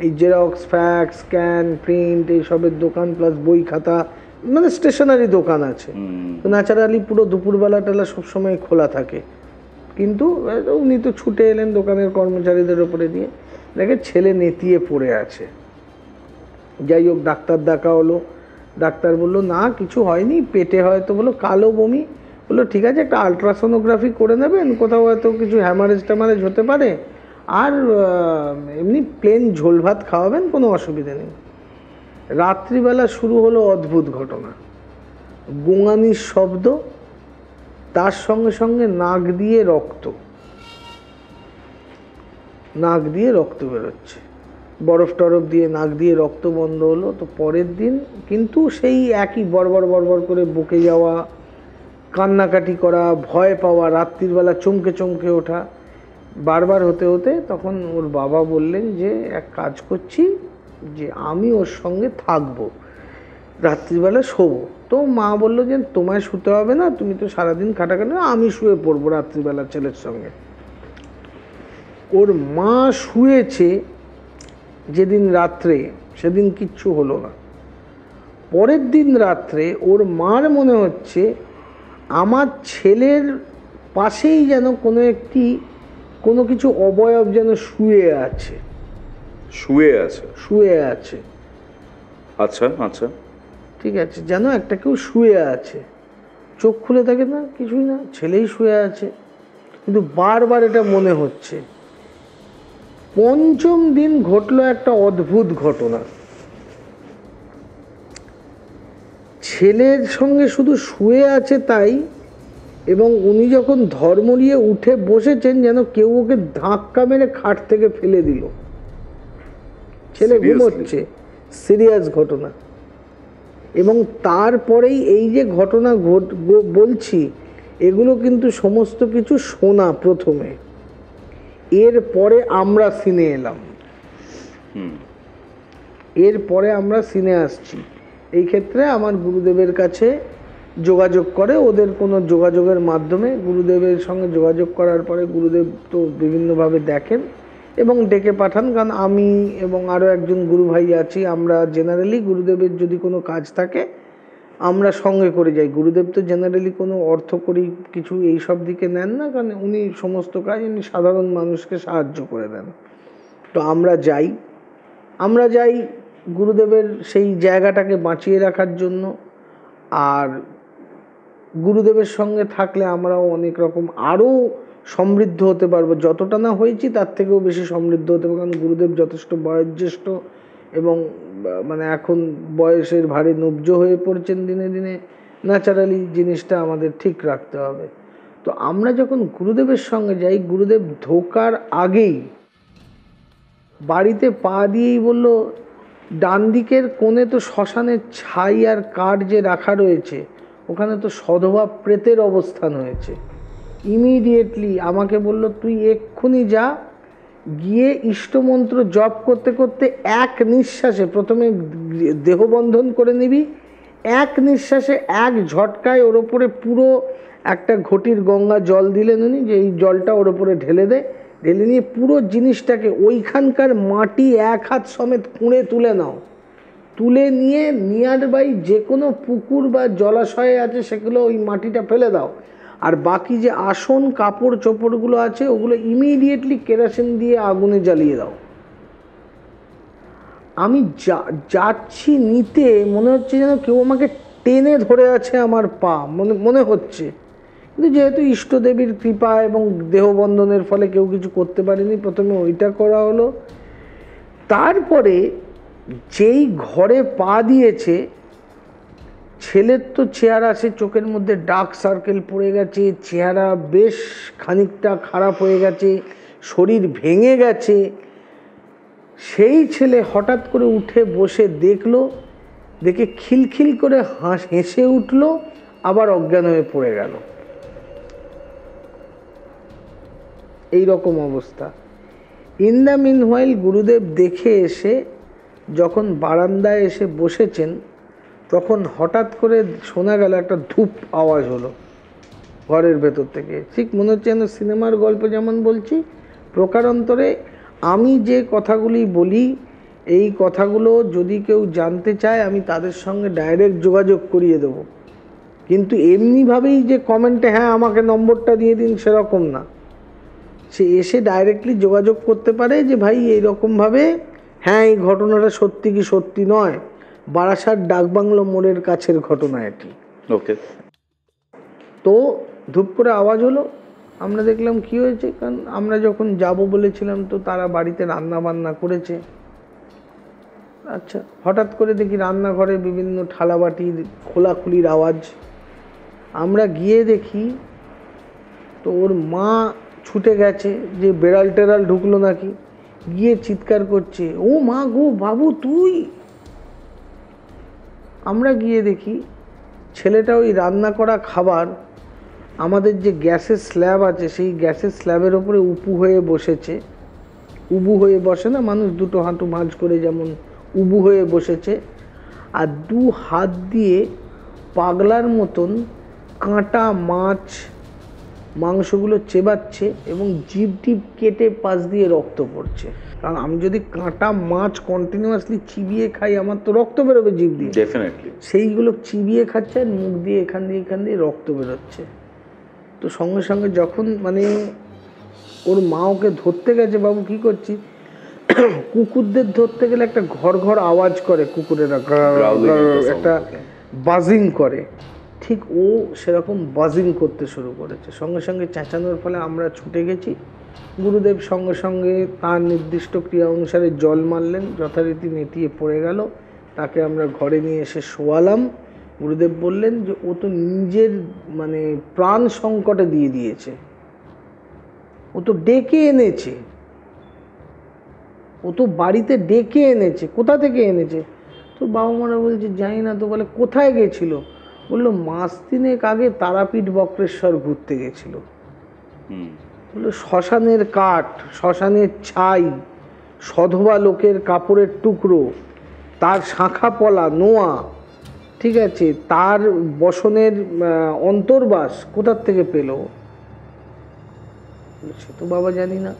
এই জেরক্স, ফ্যাক্স, স্ক্যান, প্রিন্ট এইসবের দোকান, প্লাস বই খাতা, মানে স্টেশনারি দোকান আছে। তো ন্যাচারালি পুরো দুপুরবেলা টেলা সবসময় খোলা থাকে, কিন্তু উনি তো ছুটে এলেন দোকানের কর্মচারীদের ওপরে দিয়ে, দেখে ছেলে নেতিয়ে পড়ে আছে। যাই হোক, ডাক্তার দেখা হলো, ডাক্তার বললো না কিছু হয়নি, পেটে হয়তো বলো কালো বমি। বললো ঠিক আছে একটা আলট্রাসোনোগ্রাফি করে নেবেন, কোথাও হয়তো কিছু হ্যামারেজ ট্যামারেজ হতে পারে, আর এমনি প্লেন ঝোল ভাত খাওয়াবেন, কোনো অসুবিধা নেই। রাত্রিবেলা শুরু হলো অদ্ভুত ঘটনা, গোঙানির শব্দ, তার সঙ্গে সঙ্গে নাক দিয়ে রক্ত বেরোচ্ছে, বরফ টরফ দিয়ে নাক দিয়ে রক্ত বন্ধ হলো। তো পরের দিন কিন্তু সেই একই বড় করে বকে যাওয়া, কান্নাকাটি করা, ভয় পাওয়া, রাত্রির বেলা চমকে ওঠা, বারবার হতে তখন ওর বাবা বললেন যে এক কাজ করছি, যে আমি ওর সঙ্গে থাকবো, রাত্রিবেলা শোবো। তো মা বললো যে তোমায় শুতে হবে না, তুমি তো সারাদিন খাটাখাটি, আমি শুয়ে পড়বো রাত্রিবেলা ছেলের সঙ্গে। ওর মা শুয়েছে যেদিন রাত্রে, সেদিন কিচ্ছু হলো না। পরের দিন রাত্রে ওর মার মনে হচ্ছে আমার ছেলের পাশেই যেন কোনো কিছু অবয়ব যেন শুয়ে আছে। শুয়ে আছে, আচ্ছা আচ্ছা। ঠিক আছে, যেন একটা কেউ শুয়ে আছে। চোখ খুলে থাকে না, কিছুই না, ছেলেই শুয়ে আছে, কিন্তু বারবার এটা মনে হচ্ছে। পঞ্চম দিন ঘটলো একটা অদ্ভুত ঘটনা। ছেলের সঙ্গে শুধু শুয়ে আছে তাই, এবং উনি যখন ধর্ম নিয়ে উঠে বসেছেন যেন কেউ ওকে ধাক্কা মেরে খাট থেকে ফেলে দিল। ছেলে ঘুমোচ্ছে, সিরিয়াস ঘটনা। এবং তারপরেই এই যে ঘটনা বলছি, এগুলো কিন্তু সমস্ত কিছু শোনা প্রথমে, এরপরে আমরা সিনে এলাম, এরপরে আমরা সিনে আসছি। এই ক্ষেত্রে আমার গুরুদেবের কাছে যোগাযোগ করে, ওদের কোনো যোগাযোগের মাধ্যমে গুরুদেবের সঙ্গে যোগাযোগ করার পরে গুরুদেব তো বিভিন্নভাবে দেখেন এবং ডেকে পাঠান। কারণ আমি এবং আরও একজন গুরু ভাই আছি, আমরা জেনারেলি গুরুদেবের যদি কোনো কাজ থাকে আমরা সঙ্গে করে যাই। গুরুদেব তো জেনারেলি কোনো অর্থকরী কিছু এইসব দিকে নেন না, কারণ উনি সমস্ত কাজ উনি সাধারণ মানুষকে সাহায্য করে দেন। তো আমরা যাই গুরুদেবের সেই জায়গাটাকে বাঁচিয়ে রাখার জন্য। আর গুরুদেবের সঙ্গে থাকলে আমরাও অনেক রকম আরও সমৃদ্ধ হতে পারবো, যতটা না হয়েছি তার থেকেও বেশি সমৃদ্ধ হতে পারবো। কারণ গুরুদেব যথেষ্ট বয়োজ্যেষ্ঠ এবং মানে এখন বয়সের ভারে নব্জ হয়ে পড়ছেন দিনে দিনে। ন্যাচারালি জিনিসটা আমাদের ঠিক রাখতে হবে। তো আমরা যখন গুরুদেবের সঙ্গে যাই, গুরুদেব ঢোকার আগেই বাড়িতে পা দিয়েই বলল, ডান দিকের কোণে তো শ্মশানের ছাই আর কাঠ যে রাখা রয়েছে, ওখানে তো সধবা প্রেতের অবস্থান হয়েছে। ইমিডিয়েটলি আমাকে বলল, তুই এক্ষুনি যা, গিয়ে ইষ্টমন্ত্র জপ করতে করতে এক নিঃশ্বাসে প্রথমে দেহবন্ধন করে নিবি, এক নিঃশ্বাসে এক ঝটকায় ওর ওপরে পুরো একটা ঘটির গঙ্গা জল দিলেন উনি, যে এই জলটা ওর ওপরে ঢেলে নিয়ে পুরো জিনিসটাকে ওইখানকার মাটি এক হাত সমেত খুঁড়ে তুলে নাও। তুলে নিয়ে নিয়ার বাই যে কোনো পুকুর বা জলাশয়ে আছে সেগুলো ওই মাটিটা ফেলে দাও। আর বাকি যে আসন কাপড় চোপড়গুলো আছে ওগুলো ইমিডিয়েটলি কেরোসিন দিয়ে আগুনে জ্বালিয়ে দাও। আমি যাচ্ছি নিতে, মনে হচ্ছে যেন কেউ আমাকে টেনে ধরে আছে আমার পা, মনে হচ্ছে। কিন্তু যেহেতু ইষ্টদেবীর কৃপা এবং দেহবন্ধনের ফলে কেউ কিছু করতে পারেনি, প্রথমে ওইটা করা হলো। তারপরে যেই ঘরে পা দিয়েছে, ছেলের তো চেহারা, সে চোখের মধ্যে ডার্ক সার্কেল পড়ে গেছে, চেহারা বেশ খানিকটা খারাপ হয়ে গেছে, শরীর ভেঙে গেছে। সেই ছেলে হঠাৎ করে উঠে বসে দেখে খিলখিল করে হেসে উঠল, আবার অজ্ঞান হয়ে পড়ে গেল। এই রকম অবস্থা। ইন দ্য মিনহোয়াইল গুরুদেব দেখে এসে যখন বারান্দায় এসে বসেছেন, তখন হঠাৎ করে শোনা গেল একটা ধূপ আওয়াজ হলো ঘরের ভেতর থেকে। ঠিক মনে হচ্ছে যেন সিনেমার গল্প যেমন বলছি, প্রকারান্তরে আমি যে কথাগুলি বলি, এই কথাগুলো যদি কেউ জানতে চায় আমি তাদের সঙ্গে ডাইরেক্ট যোগাযোগ করিয়ে দেব। কিন্তু এমনিভাবেই যে কমেন্টে হ্যাঁ আমাকে নম্বরটা দিয়ে দিন, সেরকম না। সে এসে ডাইরেক্টলি যোগাযোগ করতে পারে যে ভাই এইরকমভাবে, হ্যাঁ এই ঘটনাটা সত্যি কি সত্যি নয়, বারাসাত ডাকবাংলো মোড়ের কাছের ঘটনা এটি। ওকে। তো ধূপ করে আওয়াজ হলো, আমরা দেখলাম কি হয়েছে। কারণ আমরা যখন যাব বলেছিলাম তো তারা বাড়িতে রান্না বান্না করেছে। আচ্ছা, হঠাৎ করে দেখি রান্নাঘরে বিভিন্ন থালাবাটির খোলাখুলির আওয়াজ। আমরা গিয়ে দেখি তো ওর মা ছুটে গেছে যে বেড়াল টেড়াল ঢুকলো নাকি, গিয়ে চিৎকার করছে, ও মা গো বাবু তুই। আমরা গিয়ে দেখি ছেলেটা ওই রান্না করা খাবার, আমাদের যে গ্যাসের স্ল্যাব আছে সেই গ্যাসের স্ল্যাবের ওপরে উবু হয়ে বসে না, মানুষ দুটো হাঁটু ভাঁজ করে যেমন উবু হয়ে বসেছে আর দু হাত দিয়ে পাগলার মতন কাঁটা মাছ মাংসগুলো চেবাচ্ছে এবং জিভ টিপ কেটে পাশ দিয়ে রক্ত পড়ছে। কারণ আমি যদি কাঁটা মাছ কন্টিনিউয়াসলি চিবিয়ে খাই আমার তো রক্ত বেরোবে জিভ দিয়ে, ডেফিনেটলি। সেইগুলো চিবিয়ে খাচ্ছে আর মুখ দিয়ে এখান দিয়ে রক্ত বেরোচ্ছে। তো সঙ্গে সঙ্গে যখন মানে ওর মা ওকে ধরতে গেছে, বাবু কী করছি, কুকুরদের ধরতে গেলে একটা ঘর ঘর আওয়াজ করে কুকুরেরা, একটা বাজিং করে, ঠিক ও সেরকম বাজিং করতে শুরু করেছে। সঙ্গে সঙ্গে চেঁচানোর ফলে আমরা ছুটে গেছি। গুরুদেব সঙ্গে সঙ্গে তার নির্দিষ্ট ক্রিয়া অনুসারে জল মারলেন, যথারীতি নেতিয়ে পড়ে গেল। তাকে আমরা ঘরে নিয়ে এসে শোয়ালাম। গুরুদেব বললেন যে ও তো নিজের মানে প্রাণ সংকটে দিয়ে দিয়েছে, ও তো ডেকে এনেছে, ও তো বাড়িতে ডেকে এনেছে। কোথা থেকে এনেছে? তো বাবা মারা বলছে জানি না। তো বলে কোথায় গেছিল? বললো মাস তিনেক আগে তারাপীঠ বক্রেশ্বর ঘুরতে গেছিল। বললো শ্মশানের কাঠ, শ্মশানের ছাই, সধবা লোকের কাপড়ের টুকরো, তার শাঁখা পলা নোয়া, ঠিক আছে, তার বসনের অন্তর্বাস কোথার থেকে পেল? সে তো বাবা জানি না।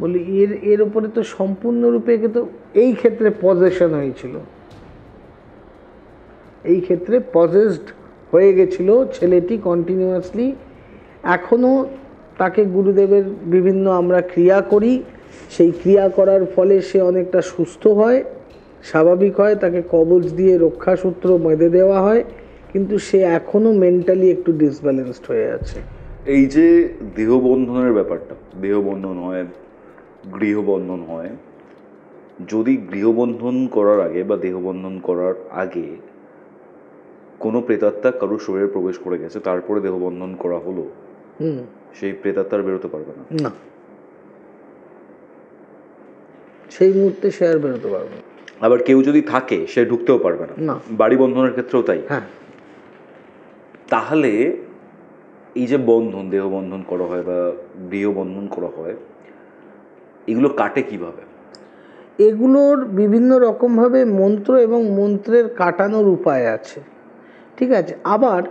বলি এর উপরে তো সম্পূর্ণরূপে একে তো এই ক্ষেত্রে পজেশন হয়েছিল, এই ক্ষেত্রে পজেসড হয়ে গেছিল ছেলেটি কন্টিনিউয়াসলি। এখনও তাকে গুরুদেবের বিভিন্ন আমরা ক্রিয়া করি, সেই ক্রিয়া করার ফলে সে অনেকটা সুস্থ হয়, স্বাভাবিক হয়, তাকে কবচ দিয়ে রক্ষাসূত্র বেঁধে দেওয়া হয়, কিন্তু সে এখনও মেন্টালি একটু ডিসব্যালেন্সড হয়ে আছে। এই যে দেহবন্ধনের ব্যাপারটা, দেহবন্ধন হয়, গৃহবন্ধন হয়, যদি গৃহবন্ধন করার আগে বা দেহবন্ধন করার আগে কোনো প্রেতাত্মা কারোর শরীরে প্রবেশ করে গেছে, তারপরে দেহবন্ধন করা হলো, সেই প্রেতাত্মার বেরোতে পারবে না? না, সেই মুহূর্তে সে আর বেরোতে পারবে না। আবার কেউ যদি থাকে সে ঢুকতেও পারবে না। না। বাড়ি বন্ধনের ক্ষেত্রেও তাই। হ্যাঁ। তাহলে এই যে বন্ধন, দেহবন্ধন করা হয় বা গৃহবন্ধন করা হয়, এগুলো কাটে কিভাবে? এগুলোর বিভিন্ন রকমভাবে মন্ত্র এবং মন্ত্রের কাটানোর উপায় আছে, ঠিক আছে। আবার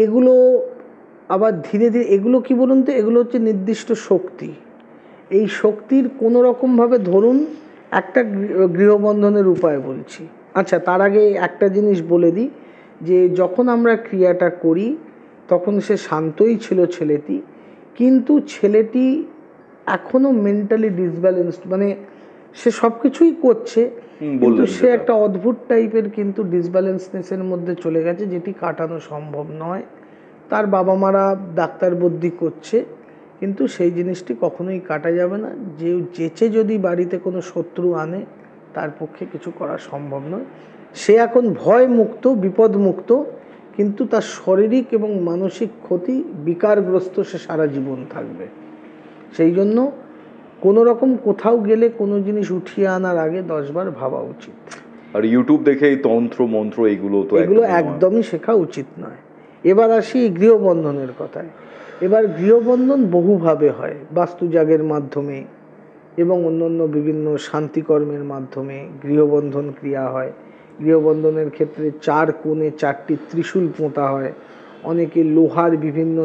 এগুলো আবার ধীরে ধীরে এগুলো কি বলুন তো, এগুলো হচ্ছে নির্দিষ্ট শক্তি। এই শক্তির কোনো রকমভাবে ধরুন একটা গৃহবন্ধনের উপায় বলছি। আচ্ছা, তার আগে একটা জিনিস বলে দিই যে যখন আমরা ক্রিয়াটা করি তখন সে শান্তই ছিল ছেলেটি, কিন্তু ছেলেটি এখনও মেন্টালি ডিসব্যালেন্সড, মানে সে সব কিছুই করছে কিন্তু সে একটা অদ্ভুত টাইপের কিন্তু ডিসব্যালেন্সনেসের মধ্যে চলে গেছে, যেটি কাটানো সম্ভব নয়। তার বাবা মারা ডাক্তার বুদ্ধি করছে, কিন্তু সেই জিনিসটি কখনোই কাটা যাবে না। যে যেচে যদি বাড়িতে কোনো শত্রু আনে তার পক্ষে কিছু করা সম্ভব নয়। সে এখন ভয় মুক্ত, বিপদ মুক্ত, কিন্তু তার শারীরিক এবং মানসিক ক্ষতি বিকারগ্রস্ত সে সারা জীবন থাকবে। সেই জন্য কোনো রকম কোথাও গেলে কোনো জিনিস উঠিয়ে আনার আগে 10 বার ভাবা উচিত। আর ইউটিউব দেখে এই তন্ত্র মন্ত্র এগুলো একদমই শেখা উচিত নয়। এবার আসি গৃহবন্ধনের কথায়। এবার গৃহবন্ধন বহুভাবে হয়, বাস্তুজাগের মাধ্যমে এবং অন্যান্য বিভিন্ন শান্তিকর্মের মাধ্যমে গৃহবন্ধন ক্রিয়া হয়। গৃহবন্ধনের ক্ষেত্রে 4 কোণে 4টি ত্রিশূল পোঁতা হয়, অনেকে লোহার বিভিন্ন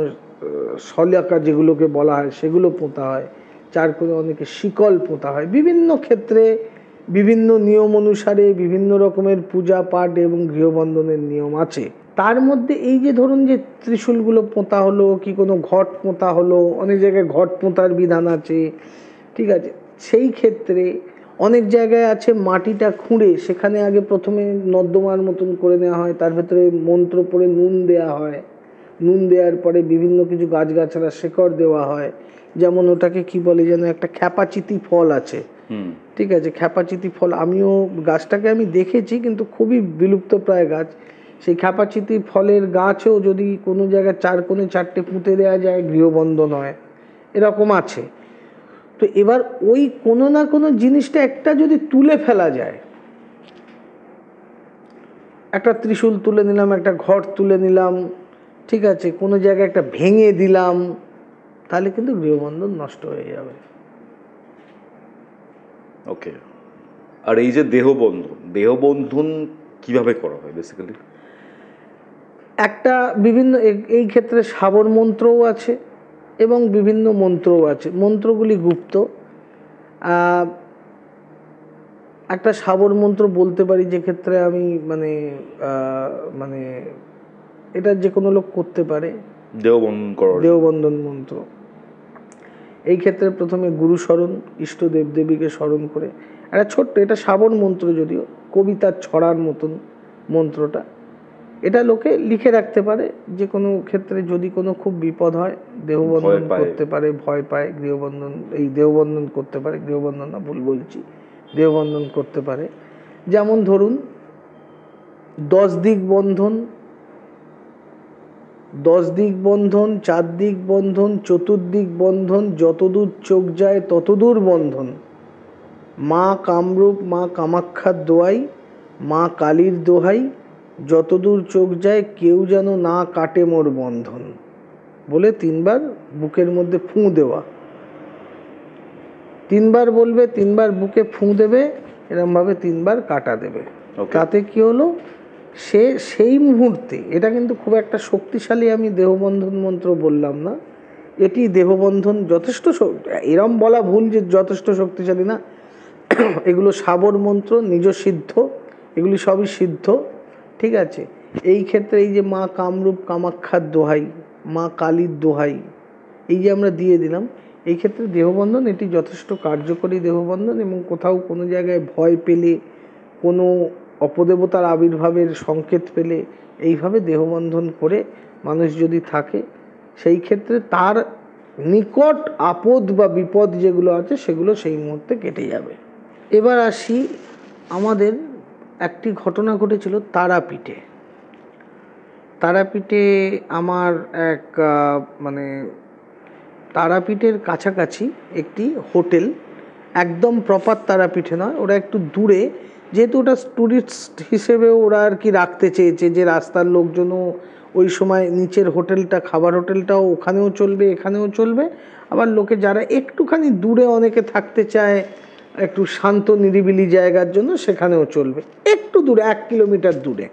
শলাকা যেগুলোকে বলা হয় সেগুলো পোঁতা হয়, 4 কোণে অনেকে শিকল পোঁতা হয়। বিভিন্ন ক্ষেত্রে বিভিন্ন নিয়ম অনুসারে বিভিন্ন রকমের পূজা পাঠ এবং গৃহবন্ধনের নিয়ম আছে। তার মধ্যে এই যে ধরুন যে ত্রিশূলগুলো পোঁতা হলো, কি কোনো ঘট পোঁতা হলো, অনেক জায়গায় ঘট পোঁতার বিধান আছে, ঠিক আছে। সেই ক্ষেত্রে অনেক জায়গায় আছে মাটিটা খুঁড়ে সেখানে আগে প্রথমে নর্দমার মতন করে নেওয়া হয়, তার ভেতরে মন্ত্র পড়ে নুন দেওয়া হয়, নুন দেওয়ার পরে বিভিন্ন কিছু গাছগাছড়া শেকড় দেওয়া হয়। যেমন ওটাকে কি বলে যেন, একটা খ্যাপাচিতি ফল আছে, ঠিক আছে, খ্যাপাচিতি ফল, আমিও গাছটাকে আমি দেখেছি কিন্তু খুবই বিলুপ্ত প্রায় গাছ। সেই খ্যাপাচিতি ফলের গাছও যদি কোনো জায়গায় 4 কোণে 4টে পুঁতে দেওয়া যায় গৃহবন্ধন হয়, এরকম আছে। তো এবার ওই কোনো না কোনো জিনিসটা একটা যদি তুলে ফেলা যায়, একটা ত্রিশূল তুলে নিলাম, একটা ঘট তুলে নিলাম, ঠিক আছে, কোনো জায়গায় একটা ভেঙে দিলাম, তাহলে কিন্তু গৃহবন্ধন নষ্ট হয়ে যাবে। ওকে, আর এই যে দেহবন্ধন কিভাবে করা হয় বেসিক্যালি? একটা বিভিন্ন এই ক্ষেত্রে শাবর মন্ত্রও আছে এবং বিভিন্ন মন্ত্রও আছে। মন্ত্রগুলি গুপ্ত। একটা শাবর মন্ত্র বলতে পারি, যে ক্ষেত্রে আমি মানে এটা যে কোনো লোক করতে পারে। দেহবন্ধন মন্ত্র এই ক্ষেত্রে প্রথমে গুরু স্মরণ, ইষ্ট দেবদেবীকে স্মরণ করে একটা ছোট্ট, এটা শাবর মন্ত্র, যদিও কবিতার ছড়ার মতন মন্ত্রটা, এটা লোকে লিখে রাখতে পারে। যে কোনো ক্ষেত্রে যদি কোনো খুব বিপদ হয়, দেহবন্ধন করতে পারে, ভয় পায়, দেহবন্ধন করতে পারে, গৃহবন্ধন না, ভুল বলছি, দেহবন্ধন করতে পারে। যেমন ধরুন 10 দিক বন্ধন, 10 দিক বন্ধন, 4 দিক বন্ধন, চতুর্দিক বন্ধন, যতদূর চোখ যায় ততদূর বন্ধন, মা কামরূপ মা কামাখ্যার দোহাই, মা কালীর দোহাই, যতদূর চোখ যায় কেউ যেন না কাটে মোর বন্ধন, বলে 3 বার বুকের মধ্যে ফুঁ দেওয়া। 3 বার বলবে, 3 বার বুকে ফুঁ দেবে, এরমভাবে 3 বার কাটা দেবে। তাতে কি হলো, সেই মুহূর্তে, এটা কিন্তু খুব একটা শক্তিশালী আমি দেহবন্ধন মন্ত্র বললাম না, এটি দেহবন্ধন যথেষ্ট, এরম বলা ভুল যে যথেষ্ট শক্তিশালী না, এগুলো শাবর মন্ত্র, নিজ সিদ্ধ, এগুলি সবই সিদ্ধ, ঠিক আছে। এই ক্ষেত্রে এই যে মা কামরূপ কামাখ্যার দোহাই, মা কালীর দোহাই, এই যে আমরা দিয়ে দিলাম, এই ক্ষেত্রে দেহবন্ধন এটি যথেষ্ট কার্যকরী দেহবন্ধন। এবং কোথাও কোনো জায়গায় ভয় পেলে, কোনো অপদেবতার আবির্ভাবের সংকেত পেলে, এইভাবে দেহবন্ধন করে মানুষ যদি থাকে, সেই ক্ষেত্রে তার নিকট আপদ বা বিপদ যেগুলো আছে সেগুলো সেই মুহূর্তে কেটে যাবে। এবার আসি, আমাদের একটি ঘটনা ঘটেছিল তারাপীঠে। তারাপীঠে আমার এক তারাপীঠের কাছাকাছি একটি হোটেল, একদম প্রপার তারাপীঠে নয়, ওরা একটু দূরে, যেহেতু ওটা টুরিস্ট হিসেবেও ওরা আর কি রাখতে চেয়েছে, যে রাস্তার লোকজনও ওই সময় নিচের হোটেলটা, খাবার হোটেলটাও ওখানেও চলবে, এখানেও চলবে। আবার লোকে যারা একটুখানি দূরে অনেকে থাকতে চায়, একটু শান্ত নিরিবিলি জায়গার জন্য, সেখানেও চলবে। একটু দূরে, 1 কিলোমিটার দূরে,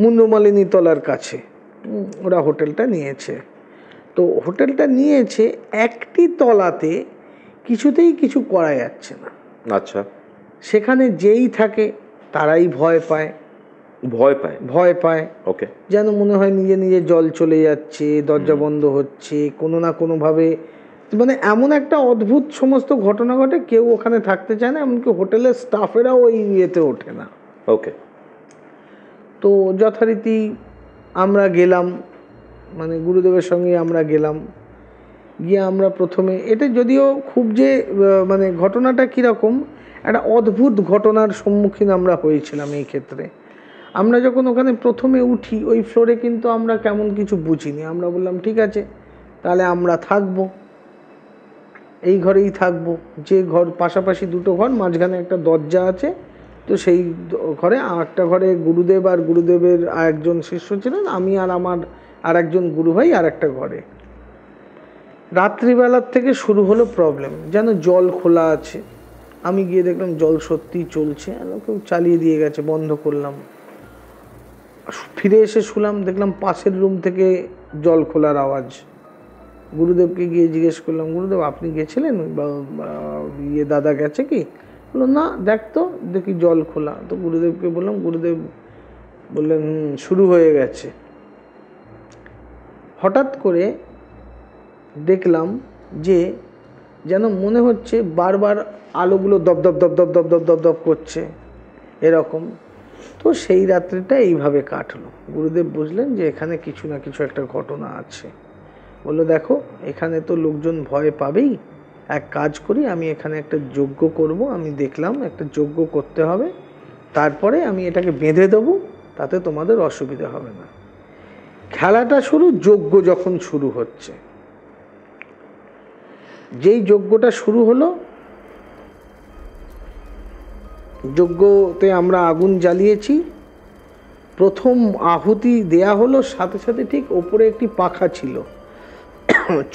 মুন্ডমালিনী তলার কাছে ওরা হোটেলটা নিয়েছে। তো হোটেলটা নিয়েছে, একটি তলাতে কিছুতেই কিছু করা যাচ্ছে না। আচ্ছা। সেখানে যেই থাকে তারাই ভয় পায়। ওকে। যেন মনে হয় নিজে নিজে জল চলে যাচ্ছে, দরজা বন্ধ হচ্ছে, কোনো না কোনোভাবে, মানে এমন একটা অদ্ভুত সমস্ত ঘটনা ঘটে, কেউ ওখানে থাকতে চায় না, এমনকি হোটেলের স্টাফেরাও ওই ইয়েতে ওঠে না। ওকে। তো যথারীতি আমরা গেলাম, মানে গুরুদেবের সঙ্গে আমরা গেলাম, গিয়ে আমরা প্রথমে, এটা যদিও খুব যে মানে ঘটনাটা কীরকম, একটা অদ্ভুত ঘটনার সম্মুখীন আমরা হয়েছিলাম। এই ক্ষেত্রে আমরা যখন ওখানে প্রথমে উঠি, ওই ফ্লোরে কিন্তু আমরা কেমন কিছু বুঝিনি। আমরা বললাম ঠিক আছে, তাহলে আমরা থাকবো, এই ঘরেই থাকবো। যে ঘর পাশাপাশি 2টো ঘর, মাঝখানে একটা দরজা আছে, তো সেই ঘরে, একটা ঘরে গুরুদেব আর গুরুদেবের আরেকজন শিষ্য ছিলেন, আমি আর আমার আরেকজন গুরু ভাই আর একটা ঘরে। রাত্রিবেলার থেকে শুরু হলো প্রবলেম, যেন জল খোলা আছে। আমি গিয়ে দেখলাম জল সত্যিই চলছে, কেউ চালিয়ে দিয়ে গেছে, বন্ধ করলাম। ফিরে এসে শুনলাম, দেখলাম পাশের রুম থেকে জল খোলার আওয়াজ। গুরুদেবকে গিয়ে জিজ্ঞেস করলাম, গুরুদেব আপনি গেছিলেন, বা দাদা গেছে কি? বললো না, দেখতো, দেখি জল খোলা। তো গুরুদেবকে বললাম, গুরুদেব বললেন শুরু হয়ে গেছে। হঠাৎ করে দেখলাম যে যেন মনে হচ্ছে বারবার আলোগুলো দপ দপ দপ দপ দপ দপ দপ দপ করছে, এরকম। তো সেই রাত্রিটা এইভাবে কাটলো। গুরুদেব বুঝলেন যে এখানে কিছু না কিছু একটা ঘটনা আছে। বললো দেখো, এখানে তো লোকজন ভয় পাবেই, এক কাজ করি, আমি এখানে একটা যজ্ঞ করব। আমি দেখলাম একটা যজ্ঞ করতে হবে, তারপরে আমি এটাকে বেঁধে দেবো, তাতে তোমাদের অসুবিধা হবে না। খেলাটা শুরু, যজ্ঞ যখন শুরু হচ্ছে, যেই যজ্ঞটা শুরু হলো, যজ্ঞতে আমরা আগুন জ্বালিয়েছি, প্রথম আহুতি দেয়া হলো, সাথে সাথে ঠিক ওপরে একটি পাখা ছিল,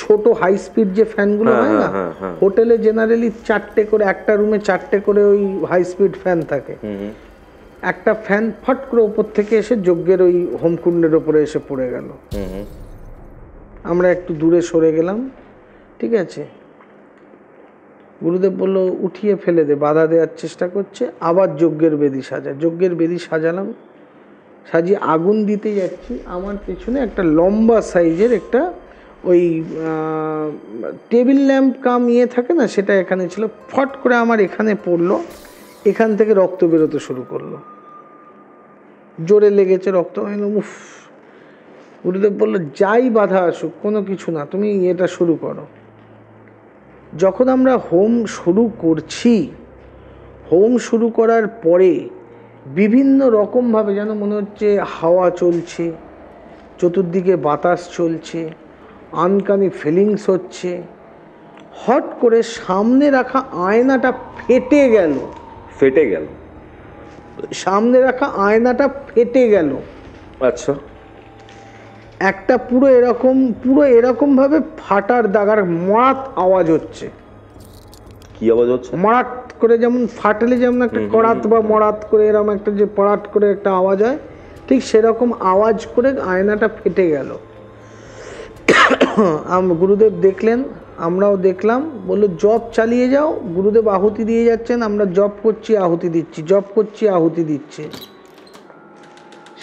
ছোট হাই স্পিড যে ফ্যানগুলো হয় না, হোটেলে জেনারেলি 4টে করে, একটা রুমে 4টে করে ওই হাই স্পিড ফ্যান থাকে। একটা ফ্যান ফট করে ওপর থেকে এসে যজ্ঞের ওই হোমকুণ্ডের ওপরে এসে পড়ে গেল। আমরা একটু দূরে সরে গেলাম, ঠিক আছে। গুরুদেব বলল উঠিয়ে ফেলে দে, বাধা দেওয়ার চেষ্টা করছে। আবার যজ্ঞের বেদি সাজা, যজ্ঞের বেদি সাজালাম, সাজিয়ে আগুন দিতে যাচ্ছি। আমার পেছনে একটা লম্বা সাইজের একটা ওই টেবিল ল্যাম্প কাম ইয়ে থাকে না, সেটা এখানে ছিল। ফট করে আমার এখানে পড়লো, এখান থেকে রক্ত বেরোতে শুরু করলো, জোরে লেগেছে রক্ত। উফ! গুরুদেব বললো যাই বাধা আসুক কোনো কিছু না, তুমি এটা শুরু করো। যখন আমরা হোম শুরু করছি, হোম শুরু করার পরে বিভিন্ন রকমভাবে যেন মনে হচ্ছে হাওয়া চলছে, চতুর্দিকে বাতাস চলছে, আনকানি ফিলিংস হচ্ছে। হট করে সামনে রাখা আয়নাটা ফেটে গেল। ফেটে গেল? সামনে রাখা আয়নাটা ফেটে গেল। আচ্ছা। একটা পুরো এরকম ভাবে ফাটার দাগার মরাত আওয়াজ হচ্ছে। কি আওয়াজ হচ্ছে? মরাত করে, যেমন ফাটলে যেমন একটা করাত বা মরাত করে এরকম একটা যে পরাট করে একটা আওয়াজ হয়, ঠিক সেরকম আওয়াজ করে আয়নাটা ফেটে গেল। গুরুদেব দেখলেন, আমরাও দেখলাম। বললো জপ চালিয়ে যাও। গুরুদেব আহুতি দিয়ে যাচ্ছেন, আমরা জপ করছি আহুতি দিচ্ছি, জপ করছি আহুতি দিচ্ছি।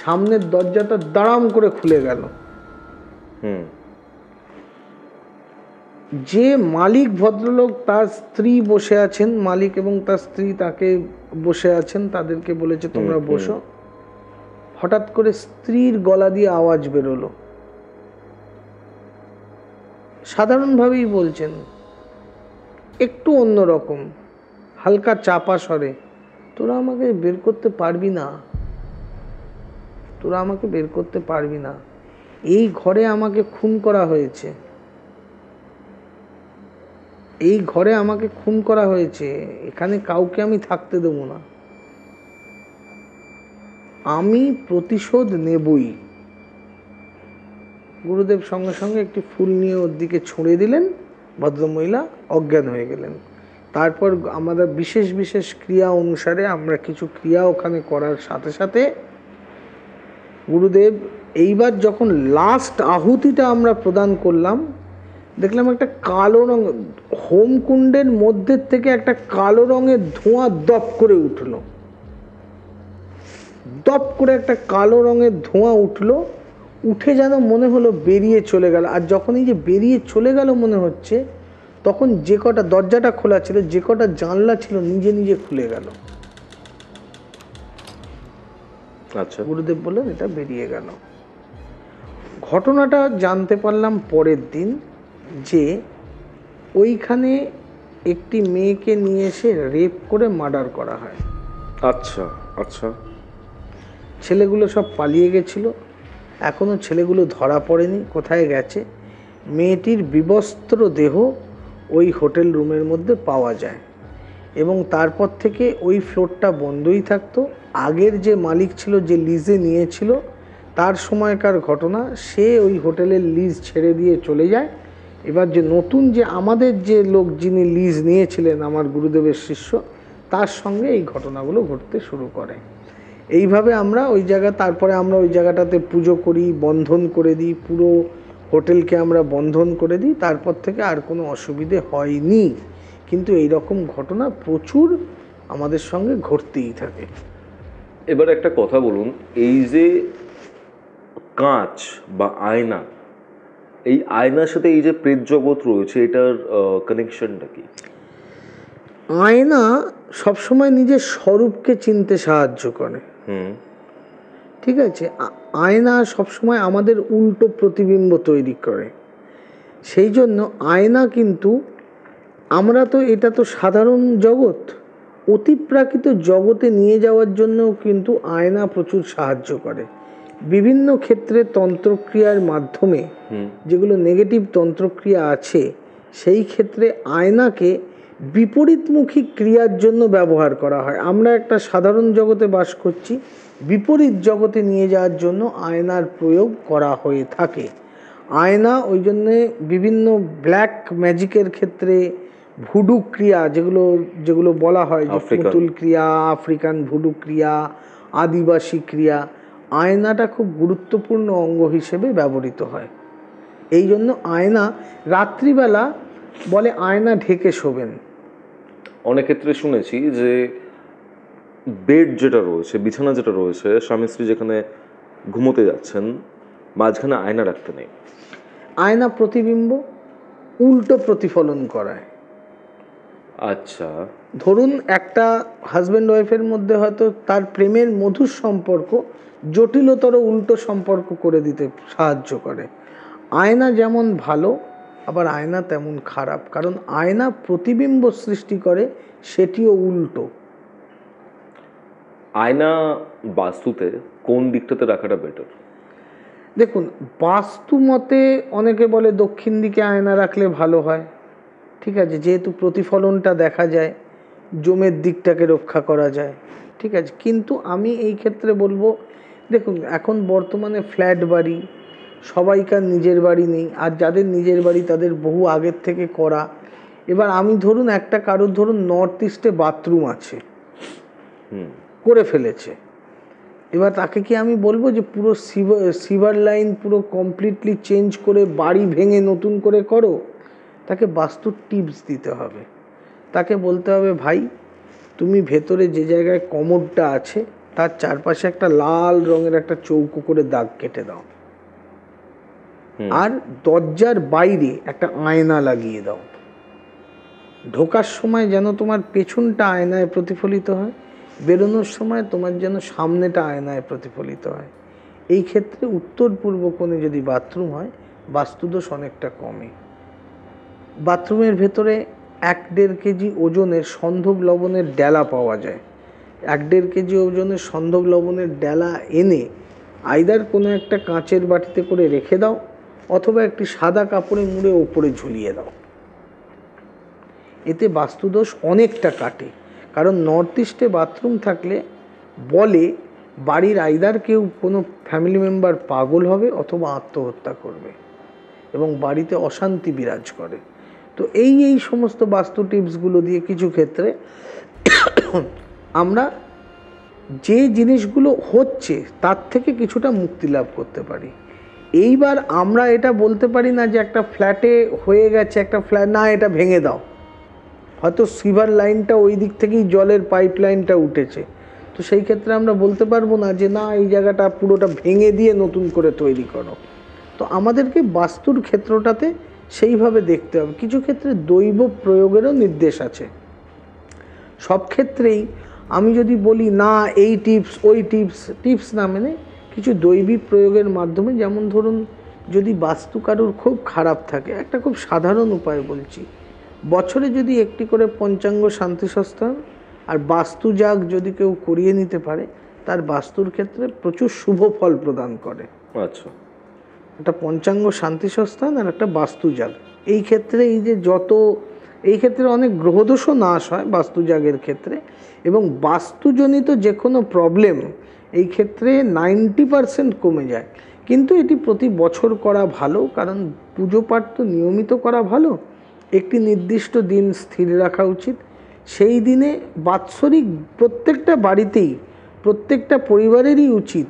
সামনের দরজাটা দাঁড়াম করে খুলে গেল। যে মালিক ভদ্রলোক, তার স্ত্রী বসে আছেন, মালিক এবং তার স্ত্রী তাকে বসে আছেন, তাদেরকে বলেছে তোমরা বসো। হঠাৎ করে স্ত্রীর গলা দিয়ে আওয়াজ বেরোলো, সাধারণভাবেই বলছেন, একটু অন্যরকম, হালকা চাপা স্বরে, তোরা আমাকে বের করতে পারবি না, তোরা আমাকে বের করতে পারবি না। এই ঘরে আমাকে খুন করা হয়েছে, এই ঘরে আমাকে খুন করা হয়েছে, এখানে কাউকে আমি থাকতে দেবো না, আমি প্রতিশোধ নেবই। গুরুদেব সঙ্গে সঙ্গে একটি ফুল নিয়ে ওর দিকে ছুঁড়ে দিলেন, ভদ্রমহিলা অজ্ঞান হয়ে গেলেন। তারপর আমাদের বিশেষ বিশেষ ক্রিয়া অনুসারে আমরা কিছু ক্রিয়া ওখানে করার সাথে সাথে গুরুদেব এইবার যখন লাস্ট আহুতিটা আমরা প্রদান করলাম, দেখলাম একটা কালো রঙ, হোমকুণ্ডের মধ্যে থেকে একটা কালো রঙের ধোঁয়া দপ করে উঠলো, দপ করে একটা কালো রঙের ধোঁয়া উঠলো, উঠে যেন মনে হলো বেরিয়ে চলে গেল। আর যখন এই যে বেরিয়ে চলে গেল মনে হচ্ছে, তখন যে কটা দরজাটা খোলা ছিল, যে কটা জানলা ছিল, নিজে নিজে খুলে গেল। আচ্ছা। গুরুদেব বললেন এটা বেরিয়ে গেল। ঘটনাটা জানতে পারলাম পরের দিন, যে ওইখানে একটি মেয়েকে নিয়ে এসে রেপ করে মার্ডার করা হয়। আচ্ছা আচ্ছা। ছেলেগুলো সব পালিয়ে গেছিল, এখনো ছেলেগুলো ধরা পড়েনি কোথায় গেছে। মেয়েটির বিবস্ত্র দেহ ওই হোটেল রুমের মধ্যে পাওয়া যায়, এবং তারপর থেকে ওই ফ্লোরটা বন্ধই থাকতো। আগের যে মালিক ছিল, যে লিজে নিয়েছিল, তার সময়কার ঘটনা, সে ওই হোটেলের লিজ ছেড়ে দিয়ে চলে যায়। এবার যে নতুন যে আমাদের যে লোক যিনি লিজ নিয়েছিলেন, আমার গুরুদেবের শিষ্য, তার সঙ্গে এই ঘটনাগুলো ঘটতে শুরু করে। এইভাবে আমরা ওই জায়গা, তারপরে আমরা ওই জায়গাটাতে পুজো করি, বন্ধন করে দিই, পুরো হোটেলকে আমরা বন্ধন করে দিই। তারপর থেকে আর কোনো অসুবিধে হয়নি, কিন্তু এই রকম ঘটনা প্রচুর আমাদের সঙ্গে ঘটতেই থাকে। এবার একটা কথা বলুন, এই যে কাঁচ বা আয়না, এই আয়নার সাথে এই যে প্রেত জগৎ রয়েছে, এটার কানেকশনটা কি? আয়না সবসময় নিজের স্বরূপকে চিনতে সাহায্য করে, ঠিক আছে। আয়না সবসময় আমাদের উল্টো প্রতিবিম্ব তৈরি করে। সেই জন্য আয়না কিন্তু, আমরা তো, এটা তো সাধারণ জগৎ, অতিপ্রাকৃত জগতে নিয়ে যাওয়ার জন্যও কিন্তু আয়না প্রচুর সাহায্য করে। বিভিন্ন ক্ষেত্রে তন্ত্রক্রিয়ার মাধ্যমে, যেগুলো নেগেটিভ তন্ত্রক্রিয়া আছে, সেই ক্ষেত্রে আয়নাকে বিপরীতমুখী ক্রিয়ার জন্য ব্যবহার করা হয়। আমরা একটা সাধারণ জগতে বাস করছি, বিপরীত জগতে নিয়ে যাওয়ার জন্য আয়নার প্রয়োগ করা হয়ে থাকে। আয়না ওই জন্যে বিভিন্ন ব্ল্যাক ম্যাজিকের ক্ষেত্রে ভুডু ক্রিয়া যেগুলো বলা হয় যে পুতুল ক্রিয়া, আফ্রিকান ভুডু ক্রিয়া, আদিবাসী ক্রিয়া, আয়নাটা খুব গুরুত্বপূর্ণ অঙ্গ হিসেবে ব্যবহৃত হয়। এই জন্য আয়না রাত্রিবেলা বলে আয়না ঢেকে শোবেন। অনেক ক্ষেত্রে শুনেছি যে বেড যেটা রয়েছে, বিছানা যেটা রয়েছে, স্বামী স্ত্রী যেখানে ঘুমোতে যাচ্ছেন, মাঝখানে আয়না রাখতে নেই। আয়না প্রতিবিম্ব উল্টো প্রতিফলন করায়। আচ্ছা, ধরুন একটা হাজব্যান্ড ওয়াইফের মধ্যে হয়তো তার প্রেমের মধুর সম্পর্ক জটিলতর উল্টো সম্পর্ক করে দিতে সাহায্য করে। আয়না যেমন ভালো, আবার আয়না তেমন খারাপ, কারণ আয়না প্রতিবিম্ব সৃষ্টি করে, সেটিও উল্টো। আয়না বাস্তুতে কোন দিকটাতে রাখাটা বেটার? দেখুন, বাস্তু মতে অনেকে বলে দক্ষিণ দিকে আয়না রাখলে ভালো হয়, ঠিক আছে, যেহেতু প্রতিফলনটা দেখা যায়, জমের দিকটাকে রক্ষা করা যায়, ঠিক আছে। কিন্তু আমি এই ক্ষেত্রে বলবো, দেখুন এখন বর্তমানে ফ্ল্যাট বাড়ি, সবাইকার নিজের বাড়ি নেই, আর যাদের নিজের বাড়ি তাদের বহু আগের থেকে করা। এবার আমি ধরুন একটা কারোর ধরুন নর্থ ইস্টে বাথরুম আছে, করে ফেলেছে, এবার তাকে কি আমি বলবো যে পুরো সিভার লাইন পুরো কমপ্লিটলি চেঞ্জ করে বাড়ি ভেঙে নতুন করে করো? তাকে বাস্তুর টিপস দিতে হবে। তাকে বলতে হবে, ভাই তুমি ভেতরে যে জায়গায় কমোডটা আছে তার চারপাশে একটা লাল রঙের একটা চৌকো করে দাগ কেটে দাও, আর দরজার বাইরে একটা আয়না লাগিয়ে দাও। ঢোকার সময় যেন তোমার পেছনটা আয়নায় প্রতিফলিত হয়, বেরোনোর সময় তোমার যেন সামনেটা আয়নায় প্রতিফলিত হয়। এই ক্ষেত্রে উত্তর পূর্ব কোণে যদি বাথরুম হয়, বাস্তুদোষ অনেকটা কমে। বাথরুমের ভেতরে 1-1.5 কেজি ওজনের সন্ধব লবণের ডেলা পাওয়া যায়। 1-1.5 কেজি ওজনের সন্ধব লবণের ডেলা এনে আইদার কোনো একটা কাঁচের বাটিতে করে রেখে দাও, অথবা একটি সাদা কাপড়ে মুড়ে ওপরে ঝুলিয়ে দাও। এতে বাস্তুদোষ অনেকটা কাটে। কারণ নর্থ ইস্টে বাথরুম থাকলে বলে বাড়ির আইদার কেউ কোনো ফ্যামিলি মেম্বার পাগল হবে অথবা আত্মহত্যা করবে, এবং বাড়িতে অশান্তি বিরাজ করে। তো এই সমস্ত বাস্তু টিপসগুলো দিয়ে কিছু ক্ষেত্রে আমরা যে জিনিসগুলো হচ্ছে তার থেকে কিছুটা মুক্তি লাভ করতে পারি। এইবার আমরা এটা বলতে পারি না যে একটা ফ্ল্যাটে হয়ে গেছে, একটা ফ্ল্যাট না এটা ভেঙে দাও, হয়তো সিভার লাইনটা ওই দিক থেকেই জলের পাইপ লাইনটা উঠেছে, তো সেই ক্ষেত্রে আমরা বলতে পারবো না যে না এই জায়গাটা পুরোটা ভেঙে দিয়ে নতুন করে তৈরি করো। তো আমাদেরকে বাস্তুর ক্ষেত্রটাতে সেইভাবে দেখতে হবে। কিছু ক্ষেত্রে দৈব প্রয়োগেরও নির্দেশ আছে। সব ক্ষেত্রেই আমি যদি বলি না এই টিপস ওই টিপস না মেনে কিছু দৈবিক প্রয়োগের মাধ্যমে, যেমন ধরুন যদি বাস্তু কারুর খুব খারাপ থাকে, একটা খুব সাধারণ উপায় বলছি, বছরে যদি একটি করে পঞ্চাঙ্গ শান্তি সস্থান আর বাস্তু যাগ যদি কেউ করিয়ে নিতে পারে, তার বাস্তুর ক্ষেত্রে প্রচুর শুভ ফল প্রদান করে। আচ্ছা, একটা পঞ্চাঙ্গ শান্তি সস্থান আর একটা বাস্তু যাগ, এই ক্ষেত্রে এই ক্ষেত্রে অনেক গ্রহদোষও নাশ হয় বাস্তু যাগের ক্ষেত্রে, এবং বাস্তুজনিত যে কোনো প্রবলেম এই ক্ষেত্রে 90% কমে যায়। কিন্তু এটি প্রতি বছর করা ভালো, কারণ পুজো পাঠ তো নিয়মিত করা ভালো, একটি নির্দিষ্ট দিন স্থির রাখা উচিত। সেই দিনে বাৎসরিক প্রত্যেকটা বাড়িতেই প্রত্যেকটা পরিবারেরই উচিত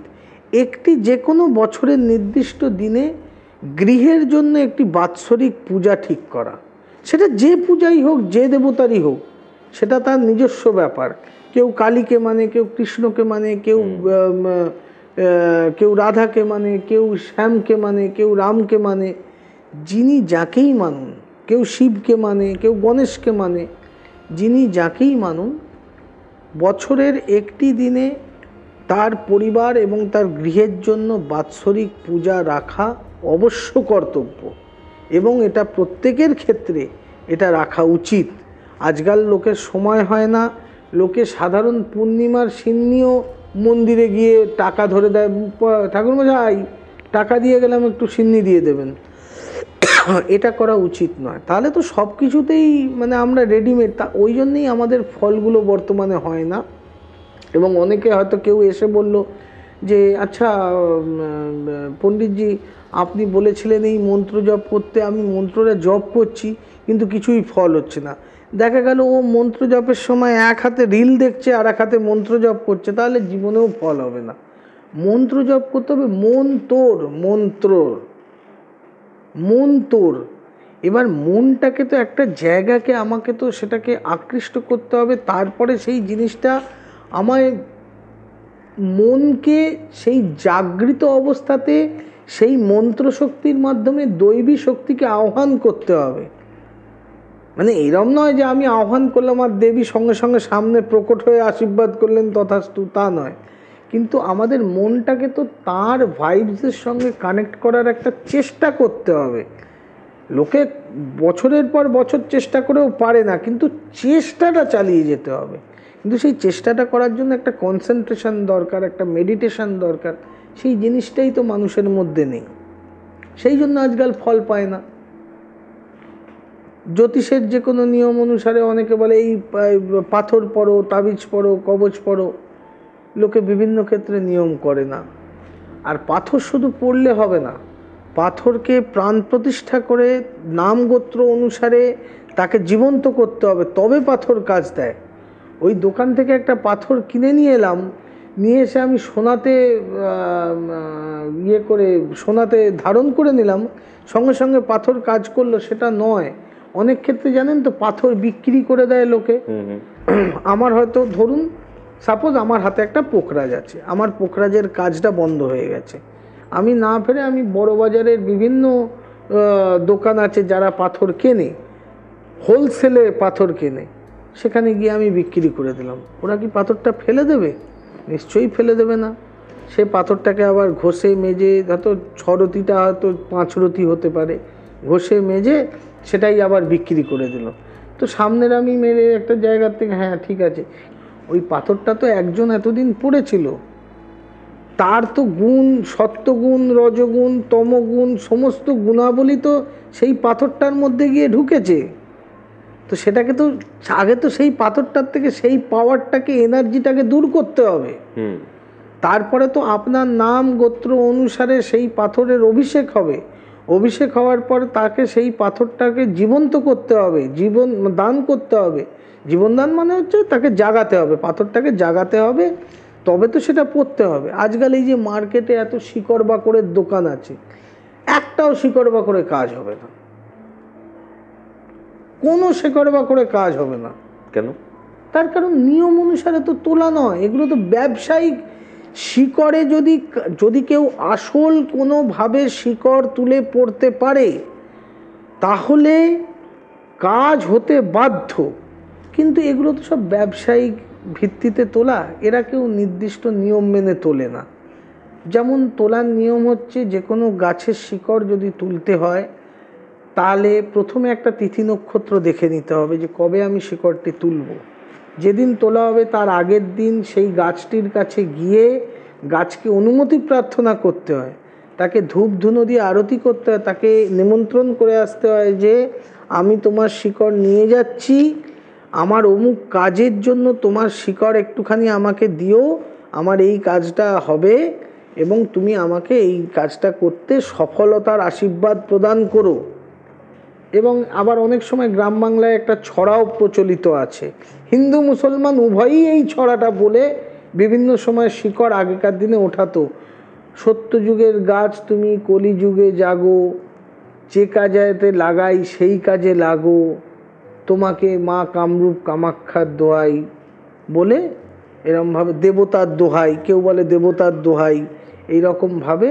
একটি যে কোনো বছরের নির্দিষ্ট দিনে গৃহের জন্য একটি বাৎসরিক পূজা ঠিক করা। সেটা যে পূজাই হোক, যে দেবতারই হোক, সেটা তার নিজস্ব ব্যাপার। কেউ কালীকে মানে, কেউ কৃষ্ণকে মানে, কেউ রাধাকে মানে, কেউ শ্যামকে মানে, কেউ রামকে মানে, যিনি যাকেই মানুন, কেউ শিবকে মানে, কেউ গণেশকে মানে, যিনি যাকেই মানুন, বছরের একটি দিনে তার পরিবার এবং তার গৃহের জন্য বাৎসরিক পূজা রাখা অবশ্য কর্তব্য, এবং এটা প্রত্যেকের ক্ষেত্রে এটা রাখা উচিত। আজকাল লোকের সময় হয় না, লোকে সাধারণ পূর্ণিমার সিন্নিও মন্দিরে গিয়ে টাকা ধরে দেয়, ঠাকুরমশাই টাকা দিয়ে গেলাম একটু সিন্নি দিয়ে দেবেন। এটা করা উচিত নয়। তাহলে তো সব কিছুতেই মানে আমরা রেডিমেড, ওই জন্যেই আমাদের ফলগুলো বর্তমানে হয় না। এবং অনেকে হয়তো কেউ এসে বলল যে আচ্ছা পণ্ডিতজি আপনি বলেছিলেন এই মন্ত্র জপ করতে, আমি মন্ত্রটা জপ করছি কিন্তু কিছুই ফল হচ্ছে না। দেখা গেল ও মন্ত্র জপের সময় এক হাতে রিল দেখছে আর এক হাতে মন্ত্র জপ করছে, তাহলে জীবনেও ফল হবে না। মন্ত্র জপ করতে হবে মন তোর, মন তোর। এবার মনটাকে তো একটা জায়গাকে আমাকে তো সেটাকে আকৃষ্ট করতে হবে, তারপরে সেই জিনিসটা আমায় মনকে সেই জাগৃত অবস্থাতে সেই মন্ত্র শক্তির মাধ্যমে দৈবী শক্তিকে আহ্বান করতে হবে। মানে এরম নয় যে আমি আহ্বান করলাম আর দেবী সঙ্গে সঙ্গে সামনে প্রকট হয়ে আশীর্বাদ করলেন তথাস্তু, তা নয়। কিন্তু আমাদের মনটাকে তো তার ভাইবসের সঙ্গে কানেক্ট করার একটা চেষ্টা করতে হবে। লোকে বছরের পর বছর চেষ্টা করেও পারে না, কিন্তু চেষ্টাটা চালিয়ে যেতে হবে। কিন্তু সেই চেষ্টাটা করার জন্য একটা কনসেন্ট্রেশন দরকার, একটা মেডিটেশন দরকার। সেই জিনিসটাই তো মানুষের মধ্যে নেই, সেই জন্য আজকাল ফল পায় না। জ্যোতিষের যে কোনো নিয়ম অনুসারে অনেকে বলে এই পাথর পড়ো, তাবিজ পড়ো, কবচ পড়ো, লোকে বিভিন্ন ক্ষেত্রে নিয়ম করে না। আর পাথর শুধু পড়লে হবে না, পাথরকে প্রাণ প্রতিষ্ঠা করে নাম গোত্র অনুসারে তাকে জীবন্ত করতে হবে, তবে পাথর কাজ দেয়। ওই দোকান থেকে একটা পাথর কিনে নিয়ে এলাম, নিয়ে এসে আমি সোনাতে সোনাতে ধারণ করে নিলাম, সঙ্গে সঙ্গে পাথর কাজ করলো, সেটা নয়। অনেক ক্ষেত্রে জানেন তো পাথর বিক্রি করে দেয় লোকে। আমার হয়তো ধরুন সাপোজ আমার হাতে একটা পোখরাজ আছে, আমার পোখরাজের কাজটা বন্ধ হয়ে গেছে, আমি না ফেরে আমি বড় বাজারের বিভিন্ন দোকান আছে যারা পাথর কেনে, হোলসেলে পাথর কেনে, সেখানে গিয়ে আমি বিক্রি করে দিলাম। ওরা কি পাথরটা ফেলে দেবে? নিশ্চয়ই ফেলে দেবে না। সে পাথরটাকে আবার ঘষে মেজে, হয়তো 6 রতিটা হয়তো 5 রতি হতে পারে, ঘষে মেজে সেটাই আবার বিক্রি করে দিল। তো সামনের আমি মেরে একটা জায়গার থেকে, হ্যাঁ ঠিক আছে, ওই পাথরটা তো একজন এতদিন পড়েছিল, তার তো গুণ, সত্যগুণ, রজগুণ, তমগুণ, সমস্ত গুণাবলী তো সেই পাথরটার মধ্যে গিয়ে ঢুকেছে। তো সেটাকে তো আগে তো সেই পাথরটার থেকে সেই পাওয়ারটাকে, এনার্জিটাকে দূর করতে হবে। তারপরে তো আপনার নাম গোত্র অনুসারে সেই পাথরের অভিষেক হবে। অভিষেক হওয়ার পর তাকে সেই পাথরটাকে জীবন্ত করতে হবে, জীবন দান করতে হবে। জীবন দান মানে হচ্ছে তাকে জাগাতে হবে, পাথরটাকে জাগাতে হবে, তবে তো সেটা পড়তে হবে। আজকাল এই যে মার্কেটে এত শিকড় বাকড়ের দোকান আছে, একটাও শিকড় বাকড়ে কাজ হবে না, কোনো শিকড় বাকড়ে কাজ হবে না। কেন? তার কারণ নিয়ম অনুসারে তো তোলা নয়, এগুলো তো ব্যবসায়িক। শিকড়ে যদি কেউ আসল কোনোভাবে শিকড় তুলে পড়তে পারে তাহলে কাজ হতে বাধ্য, কিন্তু এগুলো তো সব ব্যবসায়িক ভিত্তিতে তোলা, এরা কেউ নির্দিষ্ট নিয়ম মেনে তোলে না। যেমন তোলার নিয়ম হচ্ছে, যে কোনো গাছের শিকড় যদি তুলতে হয় তাহলে প্রথমে একটা তিথি নক্ষত্র দেখে নিতে হবে যে কবে আমি শিকড়টি তুলব। যেদিন তোলা হবে তার আগের দিন সেই গাছটির কাছে গিয়ে গাছকে অনুমতি প্রার্থনা করতে হয়, তাকে ধূপ ধুনো দিয়ে আরতি করতে হয়, তাকে নিমন্ত্রণ করে আসতে হয় যে আমি তোমার শিকড় নিয়ে যাচ্ছি, আমার অমুক কাজের জন্য তোমার শিকড় একটুখানি আমাকে দিও, আমার এই কাজটা হবে এবং তুমি আমাকে এই কাজটা করতে সফলতার আশীর্বাদ প্রদান করো। এবং আবার অনেক সময় গ্রাম বাংলায় একটা ছড়াও প্রচলিত আছে, হিন্দু মুসলমান উভয়ই এই ছড়াটা বলে বিভিন্ন সময় শিকড় আগেকার দিনে ওঠাতো। সত্যযুগের গাছ তুমি কলিযুগে জাগো, যে কাজেতে লাগাই সেই কাজে লাগো, তোমাকে মা কামরূপ কামাখ্যার দোহাই বলে, এরমভাবে দেবতার দোহাই, কেউ বলে দেবতার দোহাই, এইরকমভাবে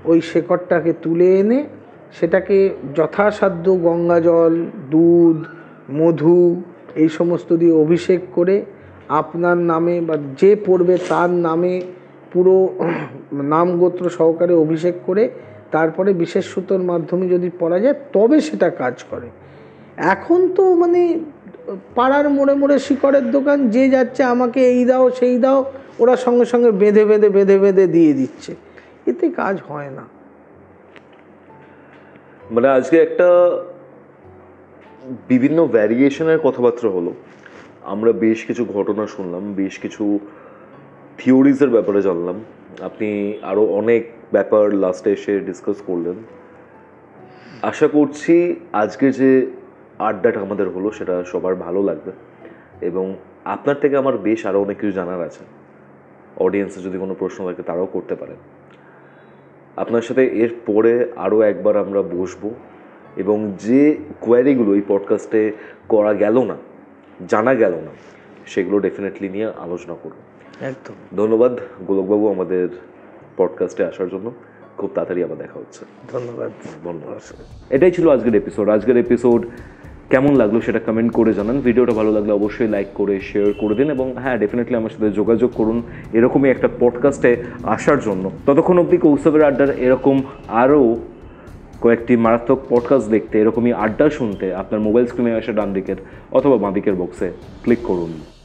ওই শেকড়টাকে তুলে এনে সেটাকে যথাসাধ্য গঙ্গা জল, দুধ, মধু এই সমস্ত দিয়ে অভিষেক করে আপনার নামে বা যে পড়বে তার নামে পুরো নাম গোত্র সহকারে অভিষেক করে তারপরে বিশেষ সুতোর মাধ্যমে যদি পড়া যায় তবে সেটা কাজ করে। এখন তো মানে পাড়ার মোড়ে মোড়ে শিকড়ের দোকান, যে যাচ্ছে আমাকে এই দাও সেই দাও, ওরা সঙ্গে সঙ্গে বেঁধে বেঁধে বেঁধে বেঁধে দিয়ে দিচ্ছে, এতে কাজ হয় না। মানে আজকে একটা বিভিন্ন ভ্যারিয়েশনের কথাবার্তা হলো, আমরা বেশ কিছু ঘটনা শুনলাম, বেশ কিছু থিওরিজের ব্যাপারে জানলাম। আপনি আরও অনেক ব্যাপার লাস্টে এসে ডিসকাস করলেন। আশা করছি আজকে যে আড্ডাটা আমাদের হলো সেটা সবার ভালো লাগবে, এবং আপনার থেকে আমার বেশ আরও অনেক কিছু জানার আছে। অডিয়েন্সে যদি কোনো প্রশ্ন থাকে তারাও করতে পারেন। আপনার সাথে এর পরে আরও একবার আমরা বসবো এবং যে কোয়ারিগুলো এই পডকাস্টে করা গেল না, জানা গেল না, সেগুলো ডেফিনেটলি নিয়ে আলোচনা করব। একদম। ধন্যবাদ গোলকবাবু আমাদের পডকাস্টে আসার জন্য। খুব তাড়াতাড়ি আবার দেখা হচ্ছে। ধন্যবাদ। ধন্যবাদ। এটাই ছিল আজকের এপিসোড। কেমন লাগলো সেটা কমেন্ট করে জানান। ভিডিওটা ভালো লাগলে অবশ্যই লাইক করে শেয়ার করে দিন, এবং হ্যাঁ, ডেফিনেটলি আমার সাথে যোগাযোগ করুন এরকমই একটা পডকাস্টে আসার জন্য। ততক্ষণ অবধি কৌস্তবের আড্ডার এরকম আরও কয়েকটি মারাত্মক পডকাস্ট দেখতে, এরকমই আড্ডা শুনতে আপনার মোবাইল স্ক্রিনে আসা ডান দিকের অথবা বাঁ দিকের বক্সে ক্লিক করুন।